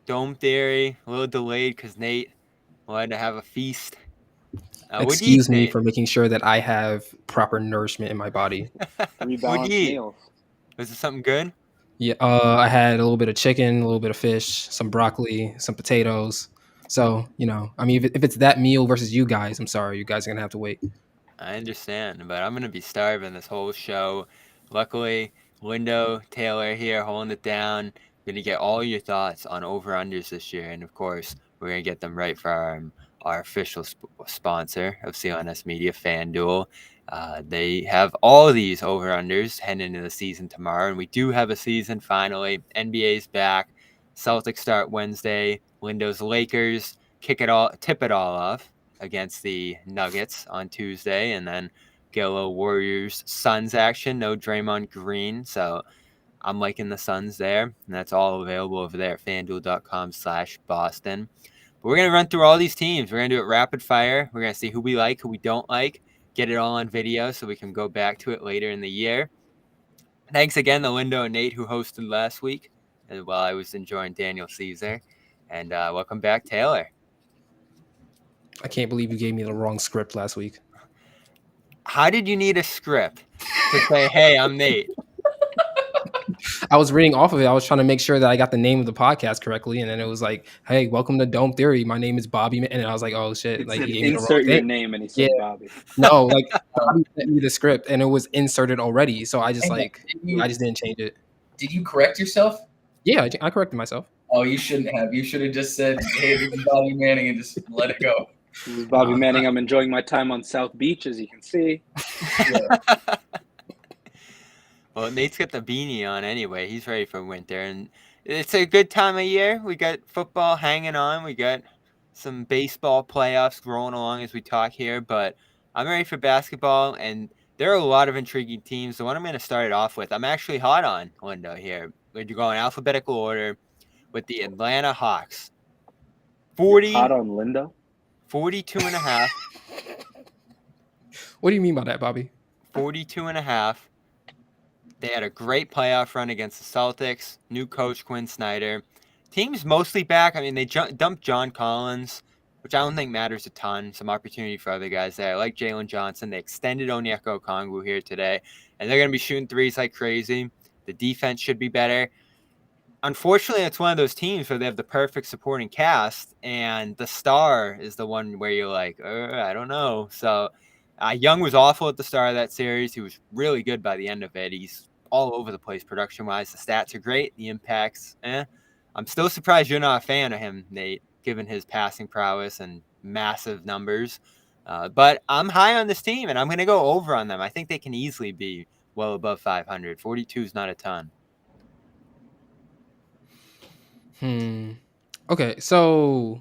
Dome theory, a little delayed because Nate wanted to have a feast. What do you eat, Excuse me Nate? for making sure that I have proper nourishment in my body. Three What do balanced you eat? meals. Was it something good? Yeah, I had a little bit of chicken, a little bit of fish, some broccoli, some potatoes. So, I mean, if it's that meal versus you guys, I'm sorry, you guys are gonna have to wait. I understand, but I'm gonna be starving this whole show. Luckily, Lindo Taylor here holding it down. Gonna get all your thoughts on over-unders this year, and of course, we're gonna get them right for our official sponsor of CLNS Media, FanDuel. They have all these over-unders heading into the season tomorrow, and we do have a season finally. NBA's back. Celtics start Wednesday. Lindo's Lakers tip it all off against the Nuggets on Tuesday, and then get a little Warriors Suns action. No Draymond Green, so I'm liking the Suns there, and that's all available over there at FanDuel.com/Boston. But we're gonna run through all these teams. We're gonna do it rapid fire. We're gonna see who we like, who we don't like, get it all on video so we can go back to it later in the year. Thanks again to Lindo and Nate who hosted last week, while I was enjoying Daniel Caesar, and welcome back, Taylor. I can't believe you gave me the wrong script last week. How did you need a script to say, "Hey, I'm Nate"? I was reading off of it. I was trying to make sure that I got the name of the podcast correctly, and then it was like, "Hey, welcome to Dome Theory. My name is Bobby," and then I was like, "Oh shit!" It Like said he gave me the wrong insert your thing. name, and he Yeah, said Bobby. no, like Bobby sent me the script, and it was inserted already, so I just Hey, like I just didn't change it. Did you correct yourself? Yeah, I corrected myself. Oh, you shouldn't have. You should have just said, "Hey, this is Bobby Manning," and just let it go. This is Bobby Manning. I'm enjoying my time on South Beach, as you can see. Well, Nate's got the beanie on anyway. He's ready for winter, and it's a good time of year. We got football hanging on. We got some baseball playoffs rolling along as we talk here, but I'm ready for basketball, and there are a lot of intriguing teams. The one I'm going to start it off with, I'm actually hot on, Lindo, here. We're going alphabetical order with the Atlanta Hawks. You're hot on Lindo? 42 and a half. What do you mean by that, Bobby? 42 and a half. They had a great playoff run against the Celtics. New coach Quinn Snyder. Team's mostly back. I mean, they dumped John Collins, which I don't think matters a ton. Some opportunity for other guys there. I like Jalen Johnson. They extended Onyeka Okongwu here today, and they're going to be shooting threes like crazy. The defense should be better. Unfortunately, it's one of those teams where they have the perfect supporting cast, and the star is the one where you're like, I don't know. So Young was awful at the start of that series. He was really good by the end of it. He's all over the place production-wise. The stats are great. The impacts, I'm still surprised you're not a fan of him, Nate, given his passing prowess and massive numbers. But I'm high on this team, and I'm going to go over on them. I think they can easily be well above 500. 42 is not a ton. Okay, so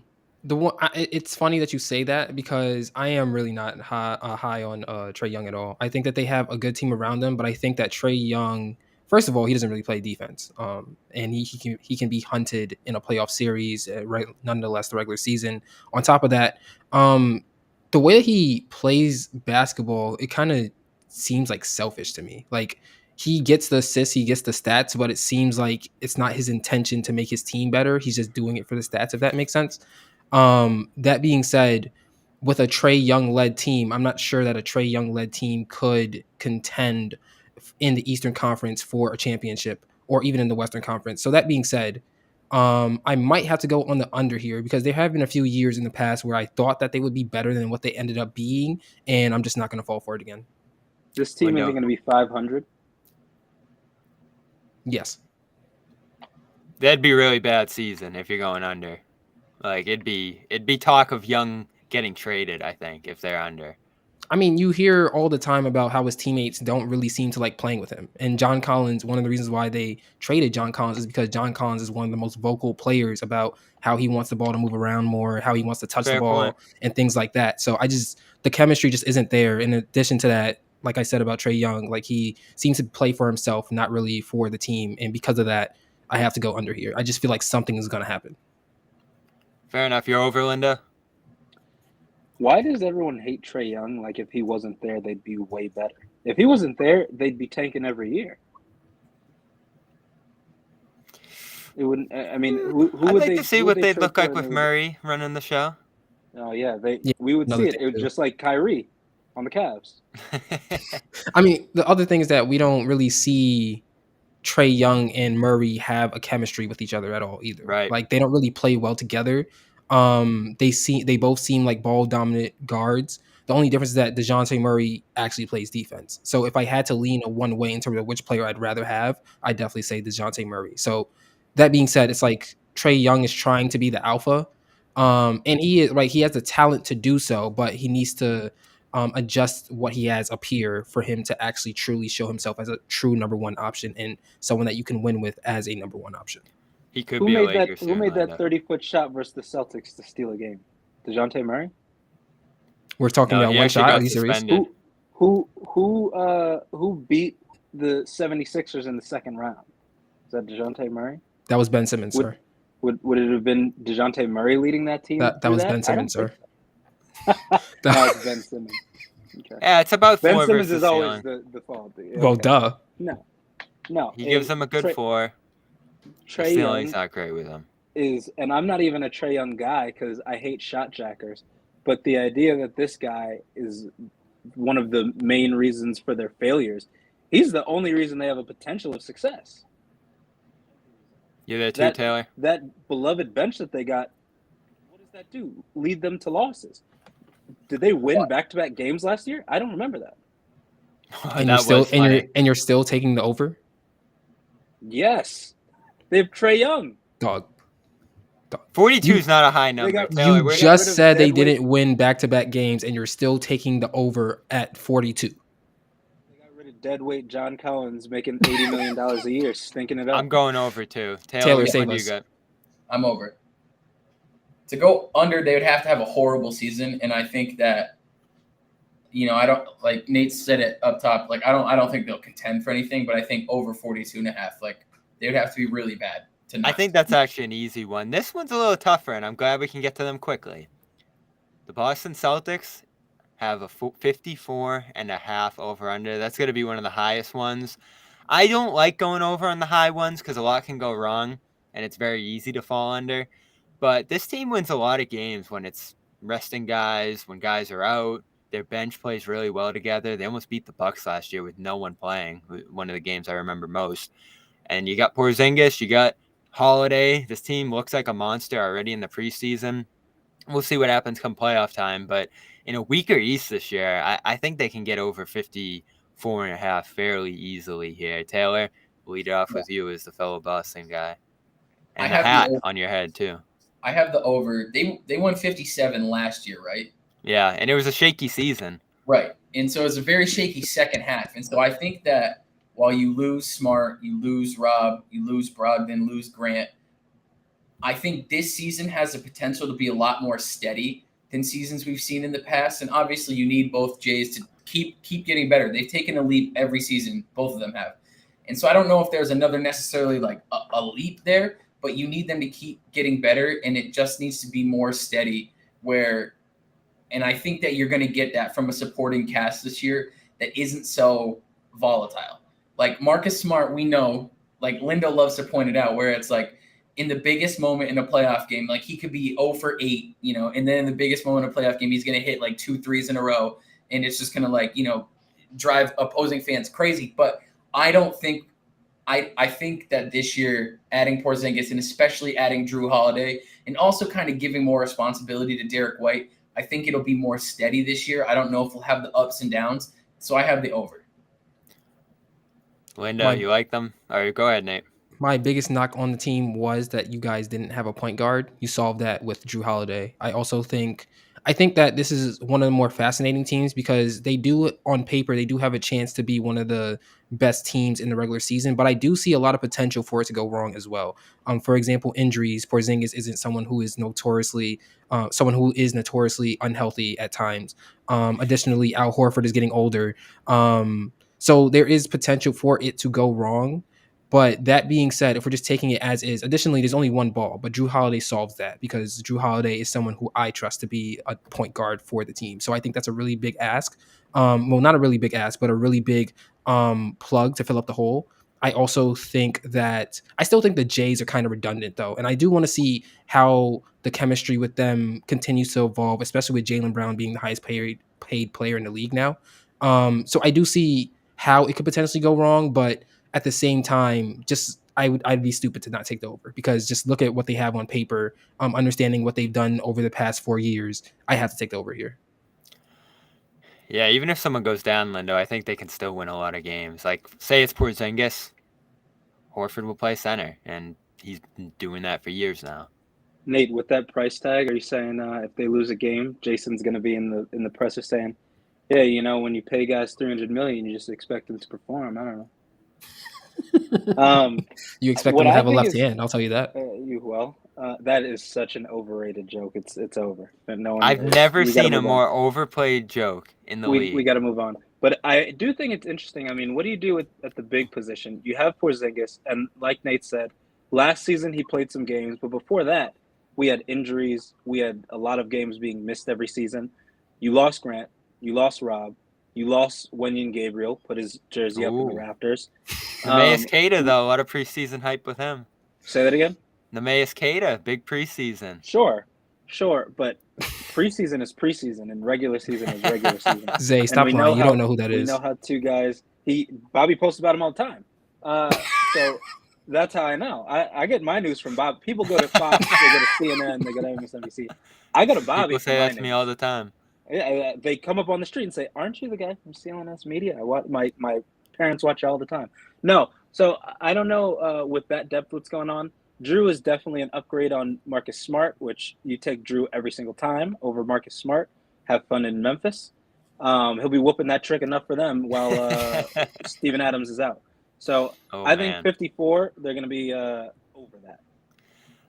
it's funny that you say that because I am really not high on Trae Young at all. I think that they have a good team around them, but I think that Trae Young, first of all, he doesn't really play defense, and he can be hunted in a playoff series, right? Nonetheless, the regular season. On top of that, the way that he plays basketball, it kind of seems like selfish to me. Like he gets the assists, he gets the stats, but it seems like it's not his intention to make his team better. He's just doing it for the stats, if that makes sense. That being said, with a Trae Young led team, I'm not sure that a Trae Young led team could contend in the Eastern Conference for a championship or even in the Western Conference. So that being said, I might have to go on the under here because there have been a few years in the past where I thought that they would be better than what they ended up being, and I'm just not going to fall for it again. This team isn't going to be 500. Yes. That'd be a really bad season if you're going under. Like it'd be talk of Young getting traded, I think, if they're under. I mean, you hear all the time about how his teammates don't really seem to like playing with him. And John Collins, one of the reasons why they traded John Collins is because John Collins is one of the most vocal players about how he wants the ball to move around more, how he wants to touch the ball and things like that. So the chemistry just isn't there. In addition to that, like I said about Trae Young, like he seems to play for himself, not really for the team. And because of that, I have to go under here. I just feel like something is going to happen. Fair enough. You're over, Linda? Why does everyone hate Trae Young? Like, if he wasn't there, they'd be way better. If he wasn't there, they'd be tanking every year. It wouldn't. I mean, who I'd would like they? to see Who would what they they'd trade look for? like And they with would. Murray running the show. Oh yeah, Yeah, we would another see it. thing It would too. just like Kyrie on the Cavs. I mean, the other thing is that we don't really see Trae Young and Murray have a chemistry with each other at all either. Right. Like they don't really play well together. They both seem like ball dominant guards. The only difference is that DeJounte Murray actually plays defense. So if I had to lean a one way in terms of which player I'd rather have, I'd definitely say DeJounte Murray. So that being said, it's like Trae Young is trying to be the alpha. And he is right, he has the talent to do so, but he needs to adjust what he has up here for him to actually truly show himself as a true number one option and someone that you can win with as a number one option. He could Who be a made that? Laker Who soon, made that Lindo. 30-foot shot versus the Celtics to steal a game? DeJounte Murray. We're talking No, about he one actually shot. Are got you serious? suspended. Who beat the 76ers in the second round? Is that DeJounte Murray? That was Ben Simmons, Would- sir. Would it have been DeJounte Murray leading that team? That through was Ben I don't Simmons, sir. think so. No, it's Ben Simmons. Okay. Yeah, it's about Ben 4 Simmons versus is always ceiling. the fault. Well, duh. No. He gives them a good Trae 4. Young Ceiling's not great with him. is, and I'm not even a Trae Young guy because I hate shot jackers, but the idea that this guy is one of the main reasons for their failures, he's the only reason they have a potential of success. You there too, Taylor? That beloved bench that they got, what does that do? Lead them to losses. Did they win back-to-back games last year? I don't remember that. And That was funny. you're still taking the over? Yes. They have Trae Young. Dog. 42 is not a high number. got- Taylor, You we're- got just rid of said they deadweight- didn't win back-to-back games and you're still taking the over at 42. They got rid of deadweight John Collins making $80 million a year, stinking it up. I'm going over too. Taylor, which save one do you us. got? I'm over it. To go under, they would have to have a horrible season, and I think that, I don't, like Nate said it up top, like I don't think they'll contend for anything, but I think over 42.5, like they would have to be really bad to not. I think that's actually an easy one. This one's a little tougher, and I'm glad we can get to them quickly. The Boston Celtics have a 54.5 over-under. That's going to be one of the highest ones. I don't like going over on the high ones because a lot can go wrong, and it's very easy to fall under. But this team wins a lot of games when it's resting guys, when guys are out. Their bench plays really well together. They almost beat the Bucks last year with no one playing, one of the games I remember most. And you got Porzingis, you got Holiday. This team looks like a monster already in the preseason. We'll see what happens come playoff time. But in a weaker East this year, I think they can get over 54.5 fairly easily here. Taylor, lead it off with you as the fellow Boston guy. And I a have hat the- on your head, too. I have the over. They won 57 last year, right? Yeah, and it was a shaky season. Right. And so it's a very shaky second half. And so I think that while you lose Smart, you lose Rob, you lose Brogdon, lose Grant, I think this season has the potential to be a lot more steady than seasons we've seen in the past. And obviously you need both Jays to keep getting better. They've taken a leap every season. Both of them have. And so I don't know if there's another necessarily like a leap there, but you need them to keep getting better. And it just needs to be more steady and I think that you're going to get that from a supporting cast this year that isn't so volatile. Like Marcus Smart, we know, like Lindo loves to point it out, where it's like in the biggest moment in a playoff game, like he could be 0 for 8, and then in the biggest moment of a playoff game, he's going to hit like 2 threes in a row. And it's just going to drive opposing fans crazy. But I don't think, I think that this year adding Porzingis and especially adding Drew Holiday and also kind of giving more responsibility to Derek White, I think it'll be more steady this year. I don't know if we'll have the ups and downs. So I have the over. Lindo, you like them? All right, go ahead, Nate. My biggest knock on the team was that you guys didn't have a point guard. You solved that with Drew Holiday. I think that this is one of the more fascinating teams because they do, on paper, they do have a chance to be one of the best teams in the regular season, but I do see a lot of potential for it to go wrong as well. For example, injuries. Porzingis isn't someone who is notoriously unhealthy at times. Additionally, Al Horford is getting older. So there is potential for it to go wrong. But that being said, if we're just taking it as is, additionally, there's only one ball, but Drew Holiday solves that because Drew Holiday is someone who I trust to be a point guard for the team. So I think that's a really big ask. Well, not a really big ask, but a really big plug to fill up the hole. I also think that I still think the Jays are kind of redundant though, and I do want to see how the chemistry with them continues to evolve, especially with Jaylen Brown being the highest paid player in the league now. So I do see how it could potentially go wrong, but at the same time, I'd be stupid to not take the over, because just look at what they have on paper, understanding what they've done over the past 4 years. I have to take the over here. Yeah, even if someone goes down, Lindo, I think they can still win a lot of games. Like, say it's Porzingis, Horford will play center, and he's been doing that for years now. Nate, with that price tag, are you saying if they lose a game, Jason's going to be in the presser saying, "Yeah, you know, when you pay guys $300 million, you just expect them to perform." I don't know. You expect them to have a left hand, I'll tell you that. That is such an overrated joke. It's over. No one, I've never seen a more overplayed joke in the league. We got to move on. But I do think it's interesting. I mean, what do you do at the big position? You have Porzingis, and like Nate said, last season he played some games, but before that, we had injuries. We had a lot of games being missed every season. You lost Grant. You lost Rob. You lost Wenyen Gabriel, put his jersey up in the rafters. Neemias Queta, though, a lot of preseason hype with him. Say that again? Neemias Queta, big preseason. Sure, but preseason is preseason, and regular season is regular season. Zay, stop lying. You don't know who that is. We know how two guys. Bobby posts about him all the time. So that's how I know. I get my news from Bob. People go to Fox, they go to CNN, they go to MSNBC. I go to Bobby. People say that to me all the time. Yeah, they come up on the street and say, "Aren't you the guy from CLNS Media?" My parents watch you all the time. No, so I don't know with that depth what's going on. Drew is definitely an upgrade on Marcus Smart, which you take Drew every single time over Marcus Smart. Have fun in Memphis. He'll be whooping that trick enough for them while Steven Adams is out. So I think 54, they're going to be over that.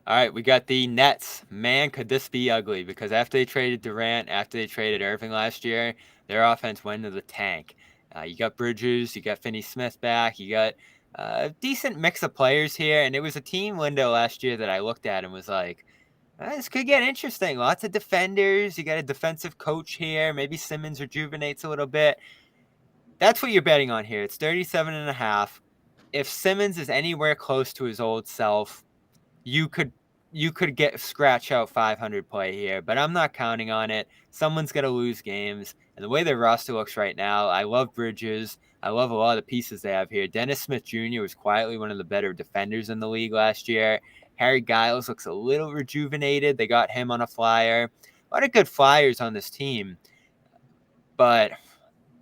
All right, we got the Nets. Man, could this be ugly, because after they traded Durant, after they traded Irving last year, their offense went into the tank. You got Bridges, you got Finney-Smith back, you got a decent mix of players here, and it was a team, Lindo, last year that I looked at and was like, this could get interesting. Lots of defenders. You got a defensive coach here. Maybe Simmons rejuvenates a little bit. That's what you're betting on here. It's 37.5. If Simmons is anywhere close to his old self, you could scratch out 500 play here, but I'm not counting on it. Someone's going to lose games. And the way their roster looks right now, I love Bridges. I love a lot of the pieces they have here. Dennis Smith Jr. was quietly one of the better defenders in the league last year. Harry Giles looks a little rejuvenated. They got him on a flyer. A lot of good flyers on this team, but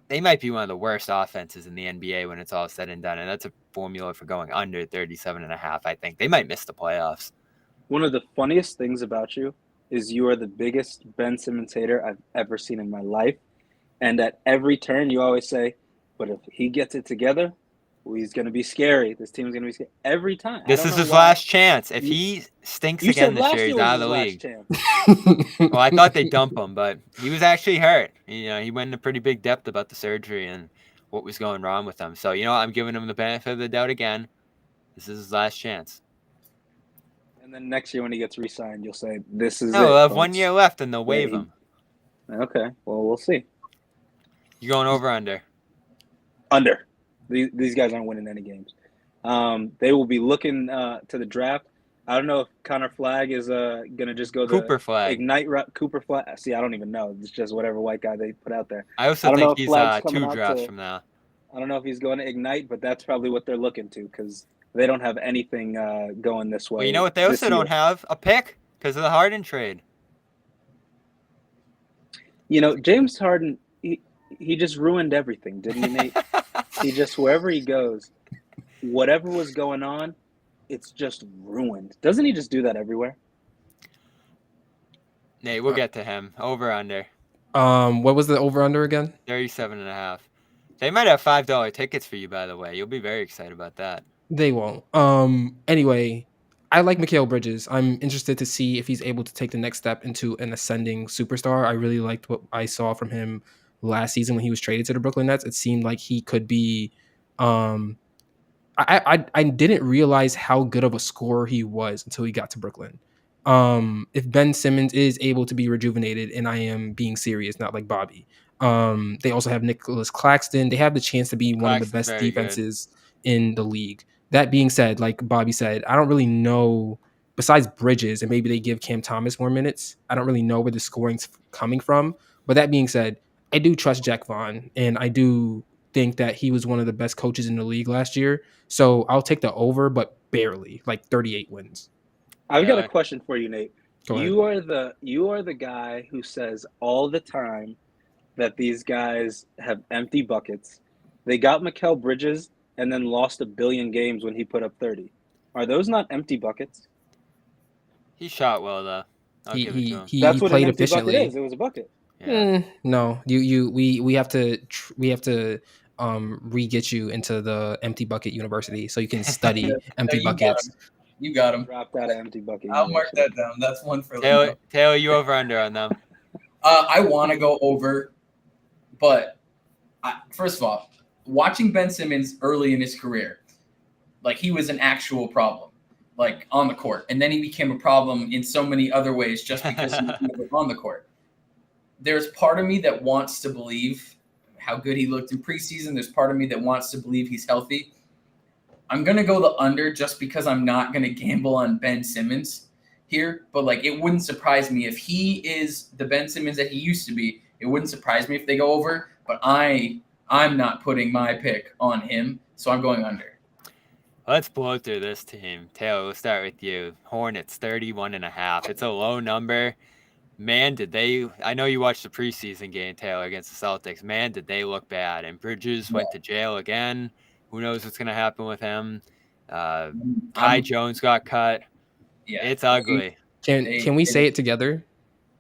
they might be one of the worst offenses in the NBA when it's all said and done. And that's a formula for going under 37.5. I think they might miss the playoffs. One of the funniest things about you is you are the biggest Ben Simmons hater I've ever seen in my life. And at every turn, you always say, but if he gets it together, he's going to be scary. This team's going to be scary. Every time. This is his last chance. If he stinks again this year, he's out of the league. Well, I thought they'd dump him, but he was actually hurt. He went into pretty big depth about the surgery and what was going wrong with him. So, I'm giving him the benefit of the doubt again. This is his last chance. And then next year when he gets re-signed, you'll say, this is it. No, they'll have 1 year left and they'll waive him. Okay, well, we'll see. You going over or under? Under. These guys aren't winning any games. They will be looking to the draft. I don't know if Connor Flagg is going to just go Cooper Flagg. Ignite route. Cooper Flagg. See, I don't even know. It's just whatever white guy they put out there. I also think he's 2 drafts from now. I don't know if he's going to Ignite, but that's probably what they're looking to, because they don't have anything going this way. Well, you know what they also don't have? A pick, because of the Harden trade. James Harden, he just ruined everything, didn't he, Nate? He just, wherever he goes, whatever was going on, it's just ruined. Doesn't he just do that everywhere? Nate, we'll get to him. Over, under. What was the over, under again? 37.5. They might have $5 tickets for you, by the way. You'll be very excited about that. They won't. Anyway, I like Mikal Bridges. I'm interested to see if he's able to take the next step into an ascending superstar. I really liked what I saw from him last season when he was traded to the Brooklyn Nets. It seemed like he could be I didn't realize how good of a scorer he was until he got to Brooklyn. If Ben Simmons is able to be rejuvenated, and I am being serious, not like Bobby. They also have Nicholas Claxton. They have the chance to be one of the best defenses in the league. That being said, like Bobby said, I don't really know, besides Bridges, and maybe they give Cam Thomas more minutes, I don't really know where the scoring's coming from. But that being said, I do trust Jack Vaughn, and I do think that he was one of the best coaches in the league last year. So I'll take the over, but barely, like 38 wins. I've got a Taylor? question for you, Nate. Go ahead. You are the guy who says all the time that these guys have empty buckets. They got Mikal Bridges and then lost a billion games when he put up 30. Are those not empty buckets? He shot well though. I'll give it to him. He That's what an played empty bucket efficiently. is. It was a bucket. Yeah. No, we have to re-get you into the empty bucket university so you can study empty you got buckets. him. You got him. Dropped out of empty bucket. I'll mark University. that down. That's one for Taylor, Lindo. you over under on them? I want to go over, but first of all, watching Ben Simmons early in his career, like he was an actual problem, like on the court, and then he became a problem in so many other ways just because he was never on the court. There's part of me that wants to believe how good he looked in preseason. There's part of me that wants to believe he's healthy. I'm going to go the under just because I'm not going to gamble on Ben Simmons here. But, like, it wouldn't surprise me if he is the Ben Simmons that he used to be. It wouldn't surprise me if they go over. But I'm not putting my pick on him, so I'm going under. Let's blow through this team. Taylor, we'll start with you. Hornets, 31.5. It's a low number. Man, did they – I know you watched the preseason game, Taylor, against the Celtics. Man, did they look bad. And Bridges went to jail again. Who knows what's going to happen with him? Ty Jones got cut. Yeah, It's ugly. Can we say it together?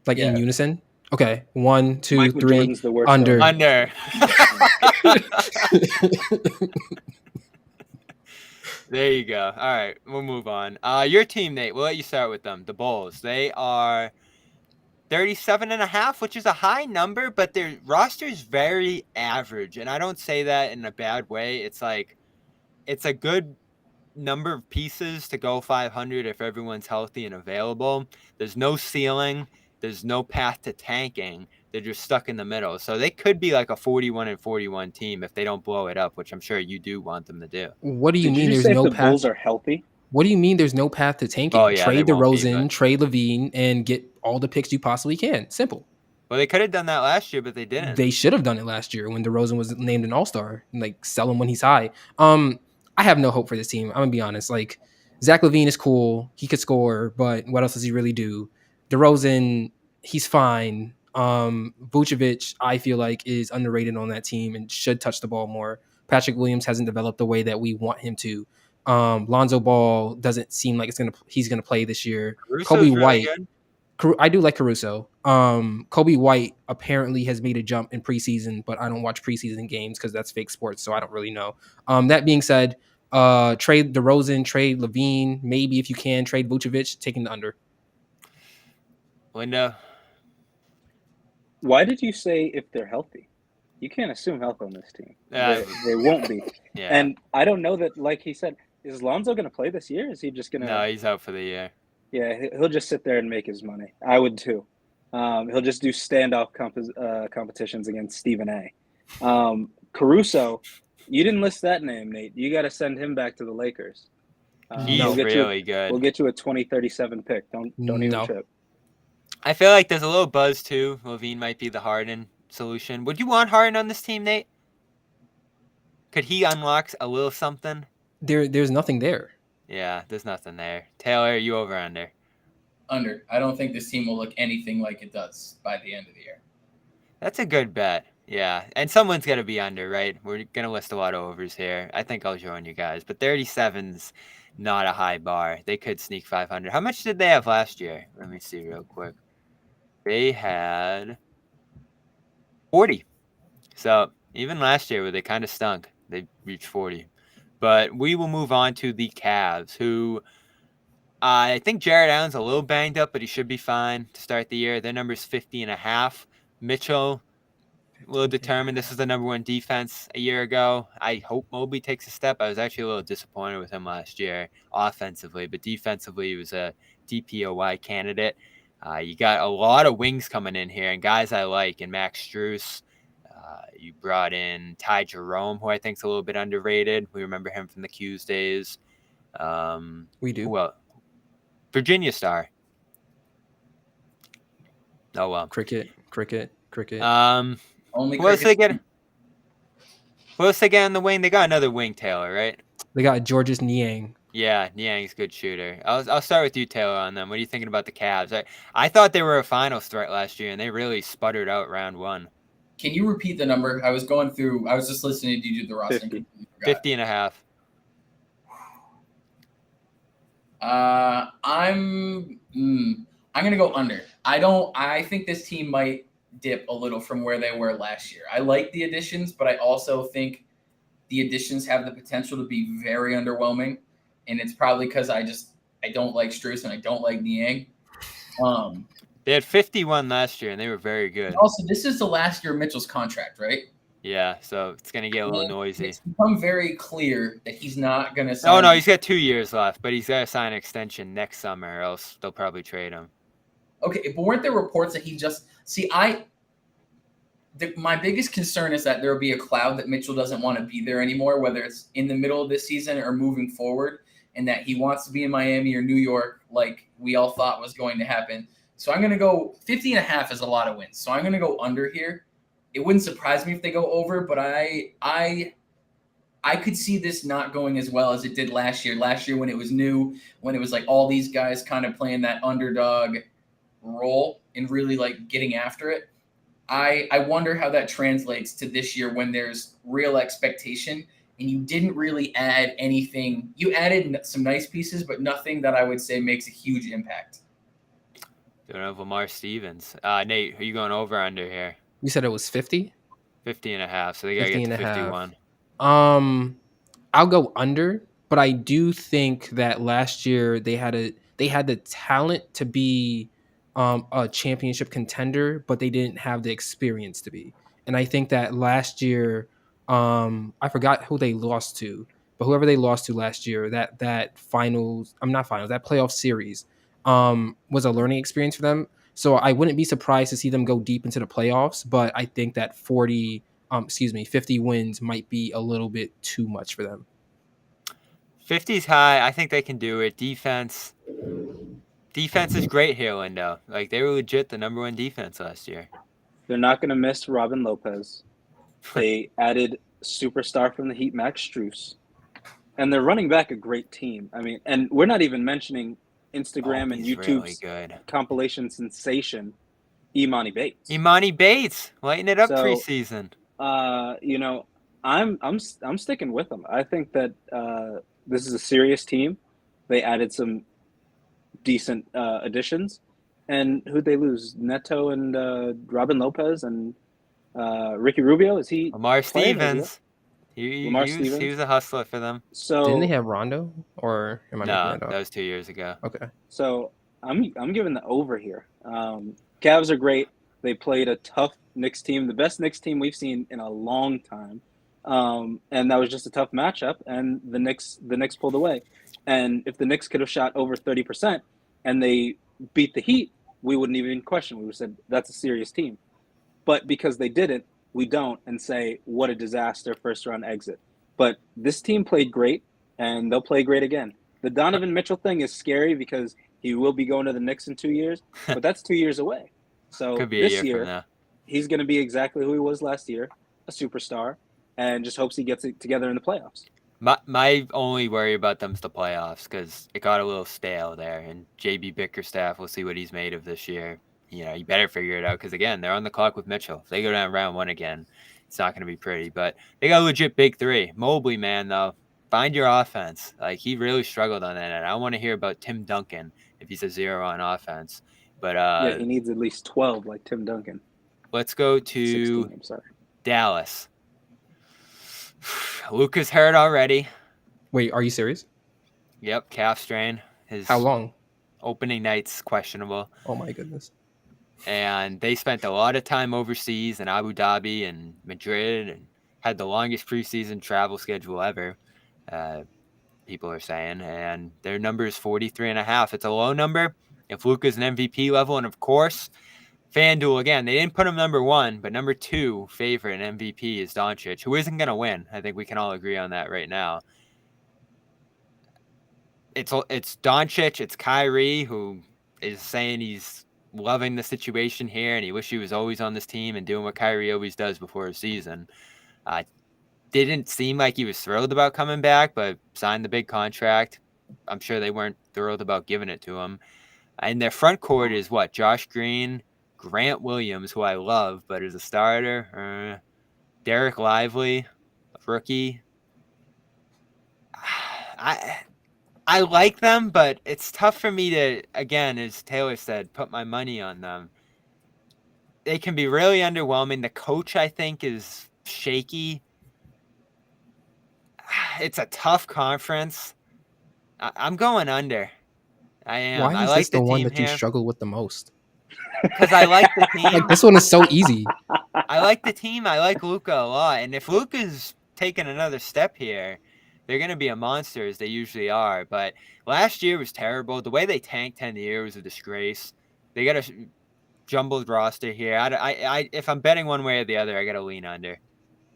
Like in Yeah. unison? Okay. 1, 2, Michael 3. Jordan's the worst Under. Under. There you go. All right, we'll move on. Your team, Nate, we'll let you start with them. The Bulls. They are 37.5, which is a high number, but their roster is very average. And I don't say that in a bad way. It's like it's a good number of pieces to go 500 if everyone's healthy and available. There's no ceiling. There's no path to tanking. They're just stuck in the middle. So they could be like a 41-41 team if they don't blow it up, which I'm sure you do want them to do. What do you Did mean you there's say no if the path? Bulls are healthy? What do you mean there's no path to tanking? Oh, yeah, Trade they won't be, DeRozan, but- trade Levine, and get all the picks you possibly can. Simple. Well, they could have done that last year, but they didn't. They should have done it last year when DeRozan was named an All-Star. Like, sell him when he's high. I have no hope for this team. I'm gonna be honest. Like, Zach LaVine is cool. He could score, but what else does he really do? DeRozan, he's fine. Vucevic, I feel like, is underrated on that team and should touch the ball more. Patrick Williams hasn't developed the way that we want him to. Lonzo Ball doesn't seem like he's gonna play this year. Caruso's Kobe really White. good. I do like Caruso. Kobe White apparently has made a jump in preseason, but I don't watch preseason games because that's fake sports, so I don't really know. That being said, trade DeRozan, trade Levine, maybe if you can, trade Vucevic, taking the under. Lindo. Why did you say if they're healthy? You can't assume health on this team. They won't be. Yeah. And I don't know that, like he said, is Lonzo going to play this year? Is he just going to? No, he's out for the year. Yeah, he'll just sit there and make his money. I would too. He'll just do standoff competitions against Stephen A. Caruso, you didn't list that name, Nate. You got to send him back to the Lakers. He's really good. We'll get you a 2037 pick. Don't even trip. I feel like there's a little buzz too. Levine might be the Harden solution. Would you want Harden on this team, Nate? Could he unlock a little something? There's nothing there. Yeah, there's nothing there. Taylor, you over under? Under. I don't think this team will look anything like it does by the end of the year. That's a good bet. Yeah, and someone's got to be under, right? We're going to list a lot of overs here. I think I'll join you guys. But 37's not a high bar. They could sneak 500. How much did they have last year? Let me see real quick. They had 40. So even last year where they kind of stunk, they reached 40. But we will move on to the Cavs, who I think Jared Allen's a little banged up, but he should be fine to start the year. Their number's 50.5. Mitchell, a little determined. This is the number one defense a year ago. I hope Mobley takes a step. I was actually a little disappointed with him last year offensively, but defensively he was a DPOY candidate. You got a lot of wings coming in here and guys I like, and Max Strus. You brought in Ty Jerome, who I think is a little bit underrated. We remember him from the Q's days. We do. Well, Virginia star. Oh well. Cricket. Only Who else they cricket. get? Who else they get on the wing? They got another wing, Taylor, right? They got Georges Niang. Yeah, Niang's a good shooter. I'll start with you, Taylor, on them. What are you thinking about the Cavs? I thought they were a finals threat last year, and they really sputtered out round one. Can you repeat the number? I was just listening to you do the roster. 50 and a half. I'm gonna go under. I think this team might dip a little from where they were last year. I like the additions, but I also think the additions have the potential to be very underwhelming. And it's probably because I don't like Strus and I don't like Niang. They had 51 last year, and they were very good. Also, this is the last year of Mitchell's contract, right? Yeah, so it's going to get a little noisy. It's become very clear that he's not going to sign. Oh, no, he's got 2 years left, but he's got to sign an extension next summer, or else they'll probably trade him. Okay, but weren't there reports that he just – see, my biggest concern is that there will be a cloud that Mitchell doesn't want to be there anymore, whether it's in the middle of this season or moving forward, and that he wants to be in Miami or New York like we all thought was going to happen. So I'm going to go 50 and a half is a lot of wins. So I'm going to go under here. It wouldn't surprise me if they go over, but I could see this not going as well as it did last year. Last year when it was new, when it was like all these guys kind of playing that underdog role and really like getting after it. I wonder how that translates to this year when there's real expectation and you didn't really add anything. You added some nice pieces, but nothing that I would say makes a huge impact. Don't have Lamar Stevens. Nate, are you going over or under here? You said it was 50? 50 and a half, so they got to get to 51. I'll go under, but I do think that last year they had the talent to be a championship contender, but they didn't have the experience to be. And I think that last year, I forgot who they lost to, but whoever they lost to last year, that playoff series was a learning experience for them. So I wouldn't be surprised to see them go deep into the playoffs, but I think that 50 wins might be a little bit too much for them. 50's high. I think they can do it. Defense is great here, Lindo. Like, they were legit the number one defense last year. They're not going to miss Robin Lopez. They added superstar from the Heat, Max Strus. And they're running back a great team. I mean, and we're not even mentioning Instagram and YouTube's really compilation sensation, Imani Bates. Imani Bates, lighting it up preseason. I'm sticking with them. I think that this is a serious team. They added some decent additions. And who'd they lose? Neto and Robin Lopez and Ricky Rubio? Is he Lamar Stevens? He was a hustler for them. So didn't they have Rondo? Or am I making that up? That was 2 years ago. Okay. So I'm giving the over here. Cavs are great. They played a tough Knicks team, the best Knicks team we've seen in a long time. And that was just a tough matchup, and the Knicks pulled away. And if the Knicks could have shot over 30% and they beat the Heat, we wouldn't even question. We would have said that's a serious team. But because they didn't, we don't and say what a disaster first round exit. But this team played great, and they'll play great again. The Donovan Mitchell thing is scary because he will be going to the Knicks in 2 years, but that's 2 years away. So could be this a year year, from now. He's going to be exactly who he was last year, a superstar, and just hopes he gets it together in the playoffs. My only worry about them is the playoffs because it got a little stale there. And JB Bickerstaff, we'll see what he's made of this year. You better figure it out because, again, they're on the clock with Mitchell. If they go down round one again, it's not going to be pretty. But they got a legit big three. Mobley, man, though, find your offense. Like, he really struggled on that end. I want to hear about Tim Duncan if he's a zero on offense. But yeah, he needs at least 12 like Tim Duncan. Let's go to 16, I'm sorry. Dallas. Luka's hurt already. Wait, are you serious? Yep, calf strain. How long? Opening night's questionable. Oh my goodness. And they spent a lot of time overseas in Abu Dhabi and Madrid and had the longest preseason travel schedule ever, people are saying. And their number is 43.5. It's a low number if Luka's an MVP level. And, of course, FanDuel, again, they didn't put him number 1, but number 2 favorite in MVP is Doncic, who isn't going to win. I think we can all agree on that right now. It's Doncic, it's Kyrie, who is saying he's loving the situation here and he wish he was always on this team and doing what Kyrie always does before a season. Didn't seem like he was thrilled about coming back, but signed the big contract. I'm sure they weren't thrilled about giving it to him. And their front court is what? Josh Green, Grant Williams, who I love, but as a starter, Derek Lively, rookie. I like them, but it's tough for me to, again, as Taylor said, put my money on them. They can be really underwhelming. The coach, I think, is shaky. It's a tough conference. I'm going under. I am. Why I is like this the one team that you here struggle with the most? because I like the team. Like, this one is so easy. I like the team. I like Luka a lot. And if Luka's taking another step here, they're going to be a monster as they usually are. But last year was terrible. The way they tanked 10 years was a disgrace. They got a jumbled roster here. If I'm betting one way or the other, I got to lean under.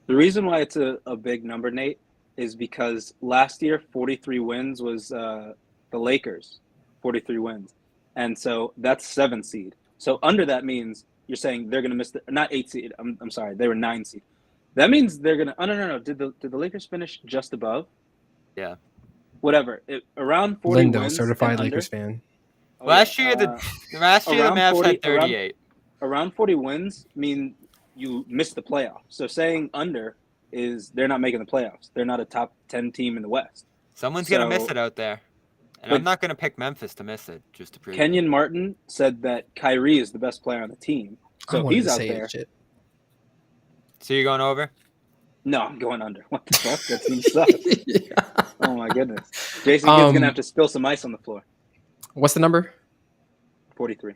The reason why it's a big number, Nate, is because last year 43 wins was the Lakers, 43 wins. And so that's 7 seed. So under that means you're saying they're going to miss not 8 seed. I'm sorry, they were 9 seed. That means they're going to no. Did the Lakers finish just above? Yeah. Whatever. Around 40 Lindo, wins. certified Lakers fan. Oh, last year the Mavs 40, had 38. Around 40 wins mean you missed the playoffs. So saying under is they're not making the playoffs. They're not a top 10 team in the West. Someone's going to miss it out there. And I'm not going to pick Memphis to miss it, just to prove Kenyon Martin said that Kyrie is the best player on the team. So he's out there. Shit. So you're going over? No, I'm going under. What the fuck? That team sucks. Yeah. Oh, my goodness. Jason Kidd's going to have to spill some ice on the floor. What's the number? 43.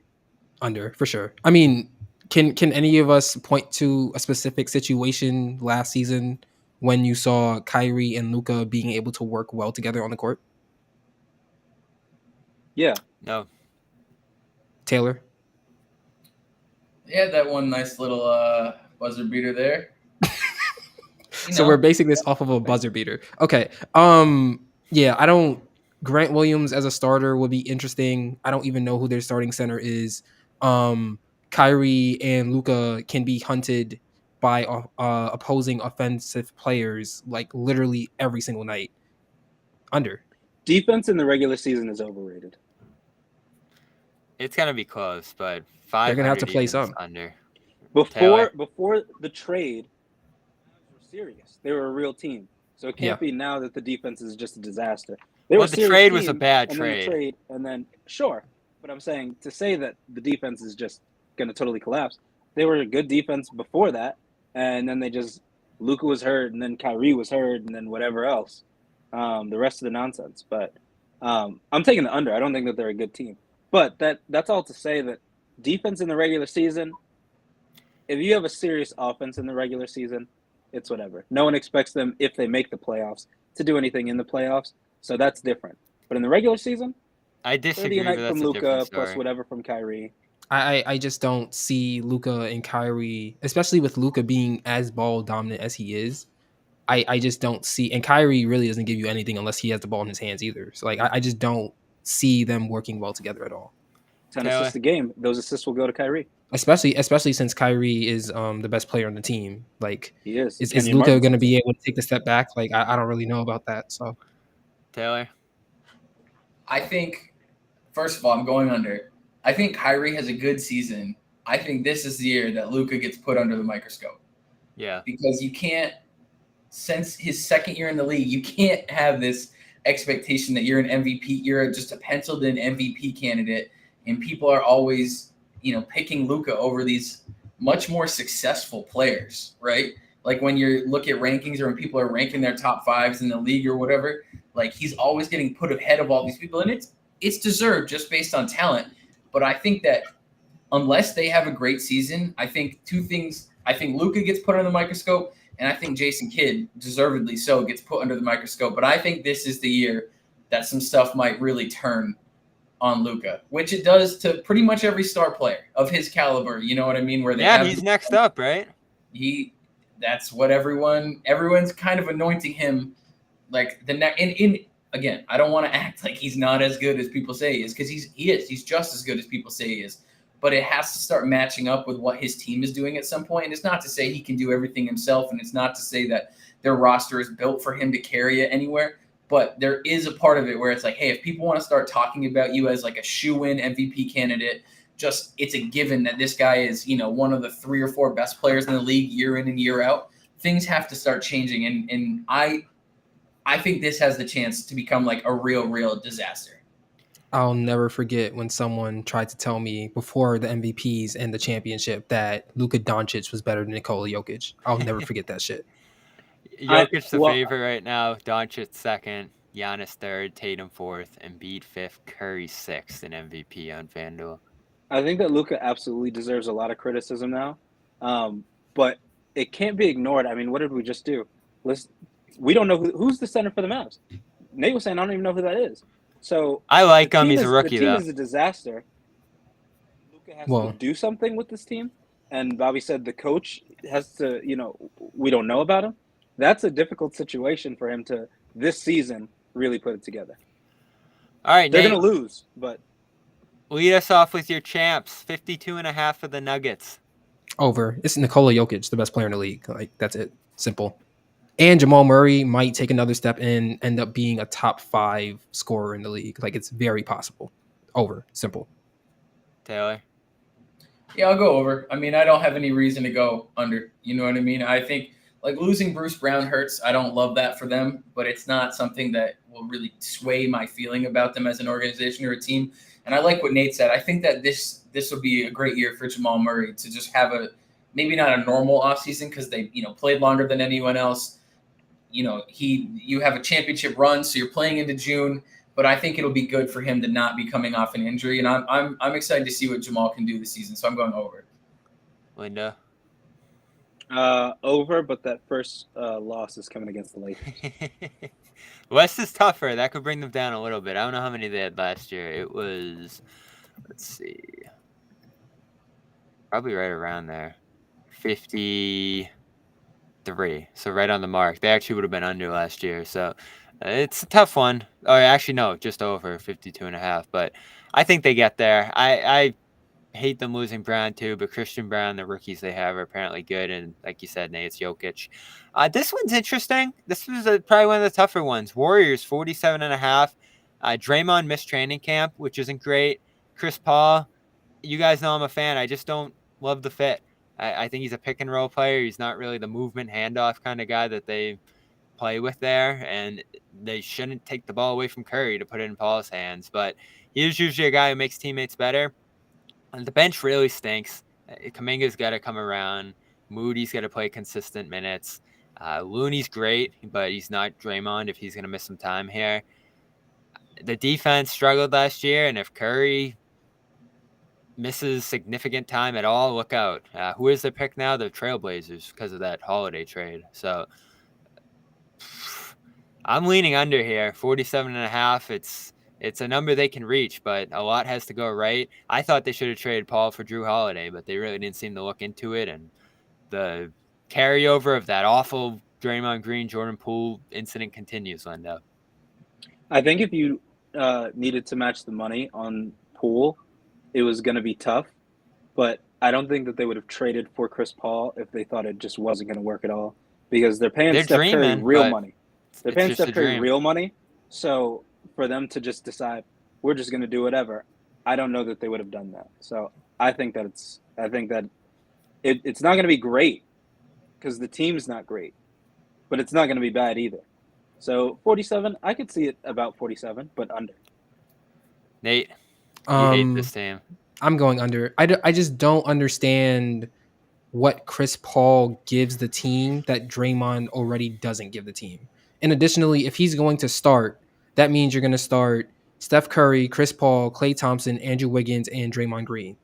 Under, for sure. I mean, can any of us point to a specific situation last season when you saw Kyrie and Luka being able to work well together on the court? Yeah. No. Taylor? Yeah, that one nice little buzzer beater there. So we're basing this off of a buzzer beater. Okay. Yeah, Grant Williams as a starter would be interesting. I don't even know who their starting center is. Kyrie and Luka can be hunted by opposing offensive players like literally every single night. Under. Defense in the regular season is overrated. It's going to be close, but 500 they're going to have to play some. Under. Before the trade, they were serious. They were a real team. So it can't be now that the defense is just a disaster. The trade was a bad trade. And then, sure. But I'm saying to say that the defense is just going to totally collapse. They were a good defense before that. And then Luka was hurt, and then Kyrie was hurt, and then whatever else. The rest of the nonsense. But I'm taking the under. I don't think that they're a good team. But that's all to say that defense in the regular season, if you have a serious offense in the regular season, it's whatever. No one expects them, if they make the playoffs, to do anything in the playoffs. So that's different. But in the regular season, I disagree. 30 a night That's from a Luka different plus story. whatever from Kyrie. I just don't see Luka and Kyrie, especially with Luka being as ball dominant as he is. I just don't see, and Kyrie really doesn't give you anything unless he has the ball in his hands either. So like I just don't see them working well together at all. 10 assists a game. Those assists will go to Kyrie. Especially since Kyrie is the best player on the team. Like he is. Is Luka going to be able to take the step back? Like I don't really know about that. So Taylor, I think first of all, I'm going under. I think Kyrie has a good season. I think this is the year that Luka gets put under the microscope. Yeah, because you can't. Since his second year in the league, you can't have this expectation that you're an MVP. You're just a penciled-in MVP candidate, and people are always, picking Luka over these much more successful players, right? Like when you look at rankings or when people are ranking their top fives in the league or whatever, like he's always getting put ahead of all these people, and it's deserved just based on talent. But I think that unless they have a great season, I think two things. I think Luka gets put under the microscope. And I think Jason Kidd, deservedly so, gets put under the microscope. But I think this is the year that some stuff might really turn on Luka, which it does to pretty much every star player of his caliber. You know what I mean? Where they he's next up, right? That's what everyone's kind of anointing him like the next. Again, I don't want to act like he's not as good as people say he is, because he's just as good as people say he is. But it has to start matching up with what his team is doing at some point. And it's not to say he can do everything himself, and it's not to say that their roster is built for him to carry it anywhere. But there is a part of it where it's like, hey, if people want to start talking about you as like a shoe-in MVP candidate, just it's a given that this guy is, one of the 3 or 4 best players in the league year in and year out. Things have to start changing. And I think this has the chance to become like a real disaster. I'll never forget when someone tried to tell me before the MVPs and the championship that Luka Doncic was better than Nikola Jokic. I'll never forget that shit. Jokic's the favorite right now. Doncic second, Giannis third, Tatum fourth, Embiid fifth, Curry sixth in MVP on FanDuel. I think that Luka absolutely deserves a lot of criticism now, but it can't be ignored. I mean, what did we just do? We don't know who's the center for the Mavs. Nate was saying I don't even know who that is. So I like him. He's a rookie, though. The though. team is a disaster. Luka has to do something with this team, and Bobby said the coach has to. We don't know about him. That's a difficult situation for him to this season really put it together. All right, they're going to lose, but lead us off with your champs. 52.5 for the Nuggets. Over. It's Nikola Jokic, the best player in the league. Like, that's it. Simple. And Jamal Murray might take another step and end up being a top 5 scorer in the league. Like, it's very possible. Over. Simple. Taylor? Yeah, I'll go over. I mean, I don't have any reason to go under. You know what I mean? I think, like, losing Bruce Brown hurts. I don't love that for them, but it's not something that will really sway my feeling about them as an organization or a team. And I like what Nate said. I think that this will be a great year for Jamal Murray to just have maybe not a normal offseason because they, played longer than anyone else. You have a championship run, so you're playing into June, but I think it'll be good for him to not be coming off an injury. And I'm excited to see what Jamal can do this season. So I'm going over. Linda? Over, but that first loss is coming against the Lakers. West is tougher. That could bring them down a little bit. I don't know how many they had last year. It was, let's see, probably right around there. 53. So right on the mark. They actually would have been under last year. So it's a tough one. Oh, actually, no, just over 52.5. But I think they get there. I hate them losing Brown too, but Christian Brown, the rookies they have are apparently good. And like you said, Nate, it's Jokic. This one's interesting. This was probably one of the tougher ones. Warriors, 47.5. Draymond missed training camp, which isn't great. Chris Paul, you guys know I'm a fan. I just don't love the fit. I think he's a pick and roll player. He's not really the movement handoff kind of guy that they play with there. And they shouldn't take the ball away from Curry to put it in Paul's hands. But he is usually a guy who makes teammates better. And the bench really stinks. Kuminga's got to come around. Moody's got to play consistent minutes. Looney's great, but he's not Draymond if he's going to miss some time here. The defense struggled last year, and if Curry misses significant time at all, look out. Who is their pick now? The Trailblazers because of that Holiday trade. So I'm leaning under here, 47.5. It's a number they can reach, but a lot has to go right. I thought they should have traded Paul for Drew Holiday, but they really didn't seem to look into it. And the carryover of that awful Draymond Green, Jordan Poole incident continues, Lindo. I think if you needed to match the money on Poole, it was going to be tough. But I don't think that they would have traded for Chris Paul if they thought it just wasn't going to work at all. Because they're paying Steph Curry real money. They're paying Steph Curry real money. So for them to just decide, we're just going to do whatever, I don't know that they would have done that. So I think that it's not going to be great because the team's not great, but it's not going to be bad either. So 47, I could see it about 47, but under. Nate, you hate this team. I'm going under. I just don't understand what Chris Paul gives the team that Draymond already doesn't give the team. And additionally, if he's going to start, that means you're going to start Steph Curry, Chris Paul, Klay Thompson, Andrew Wiggins, and Draymond Green.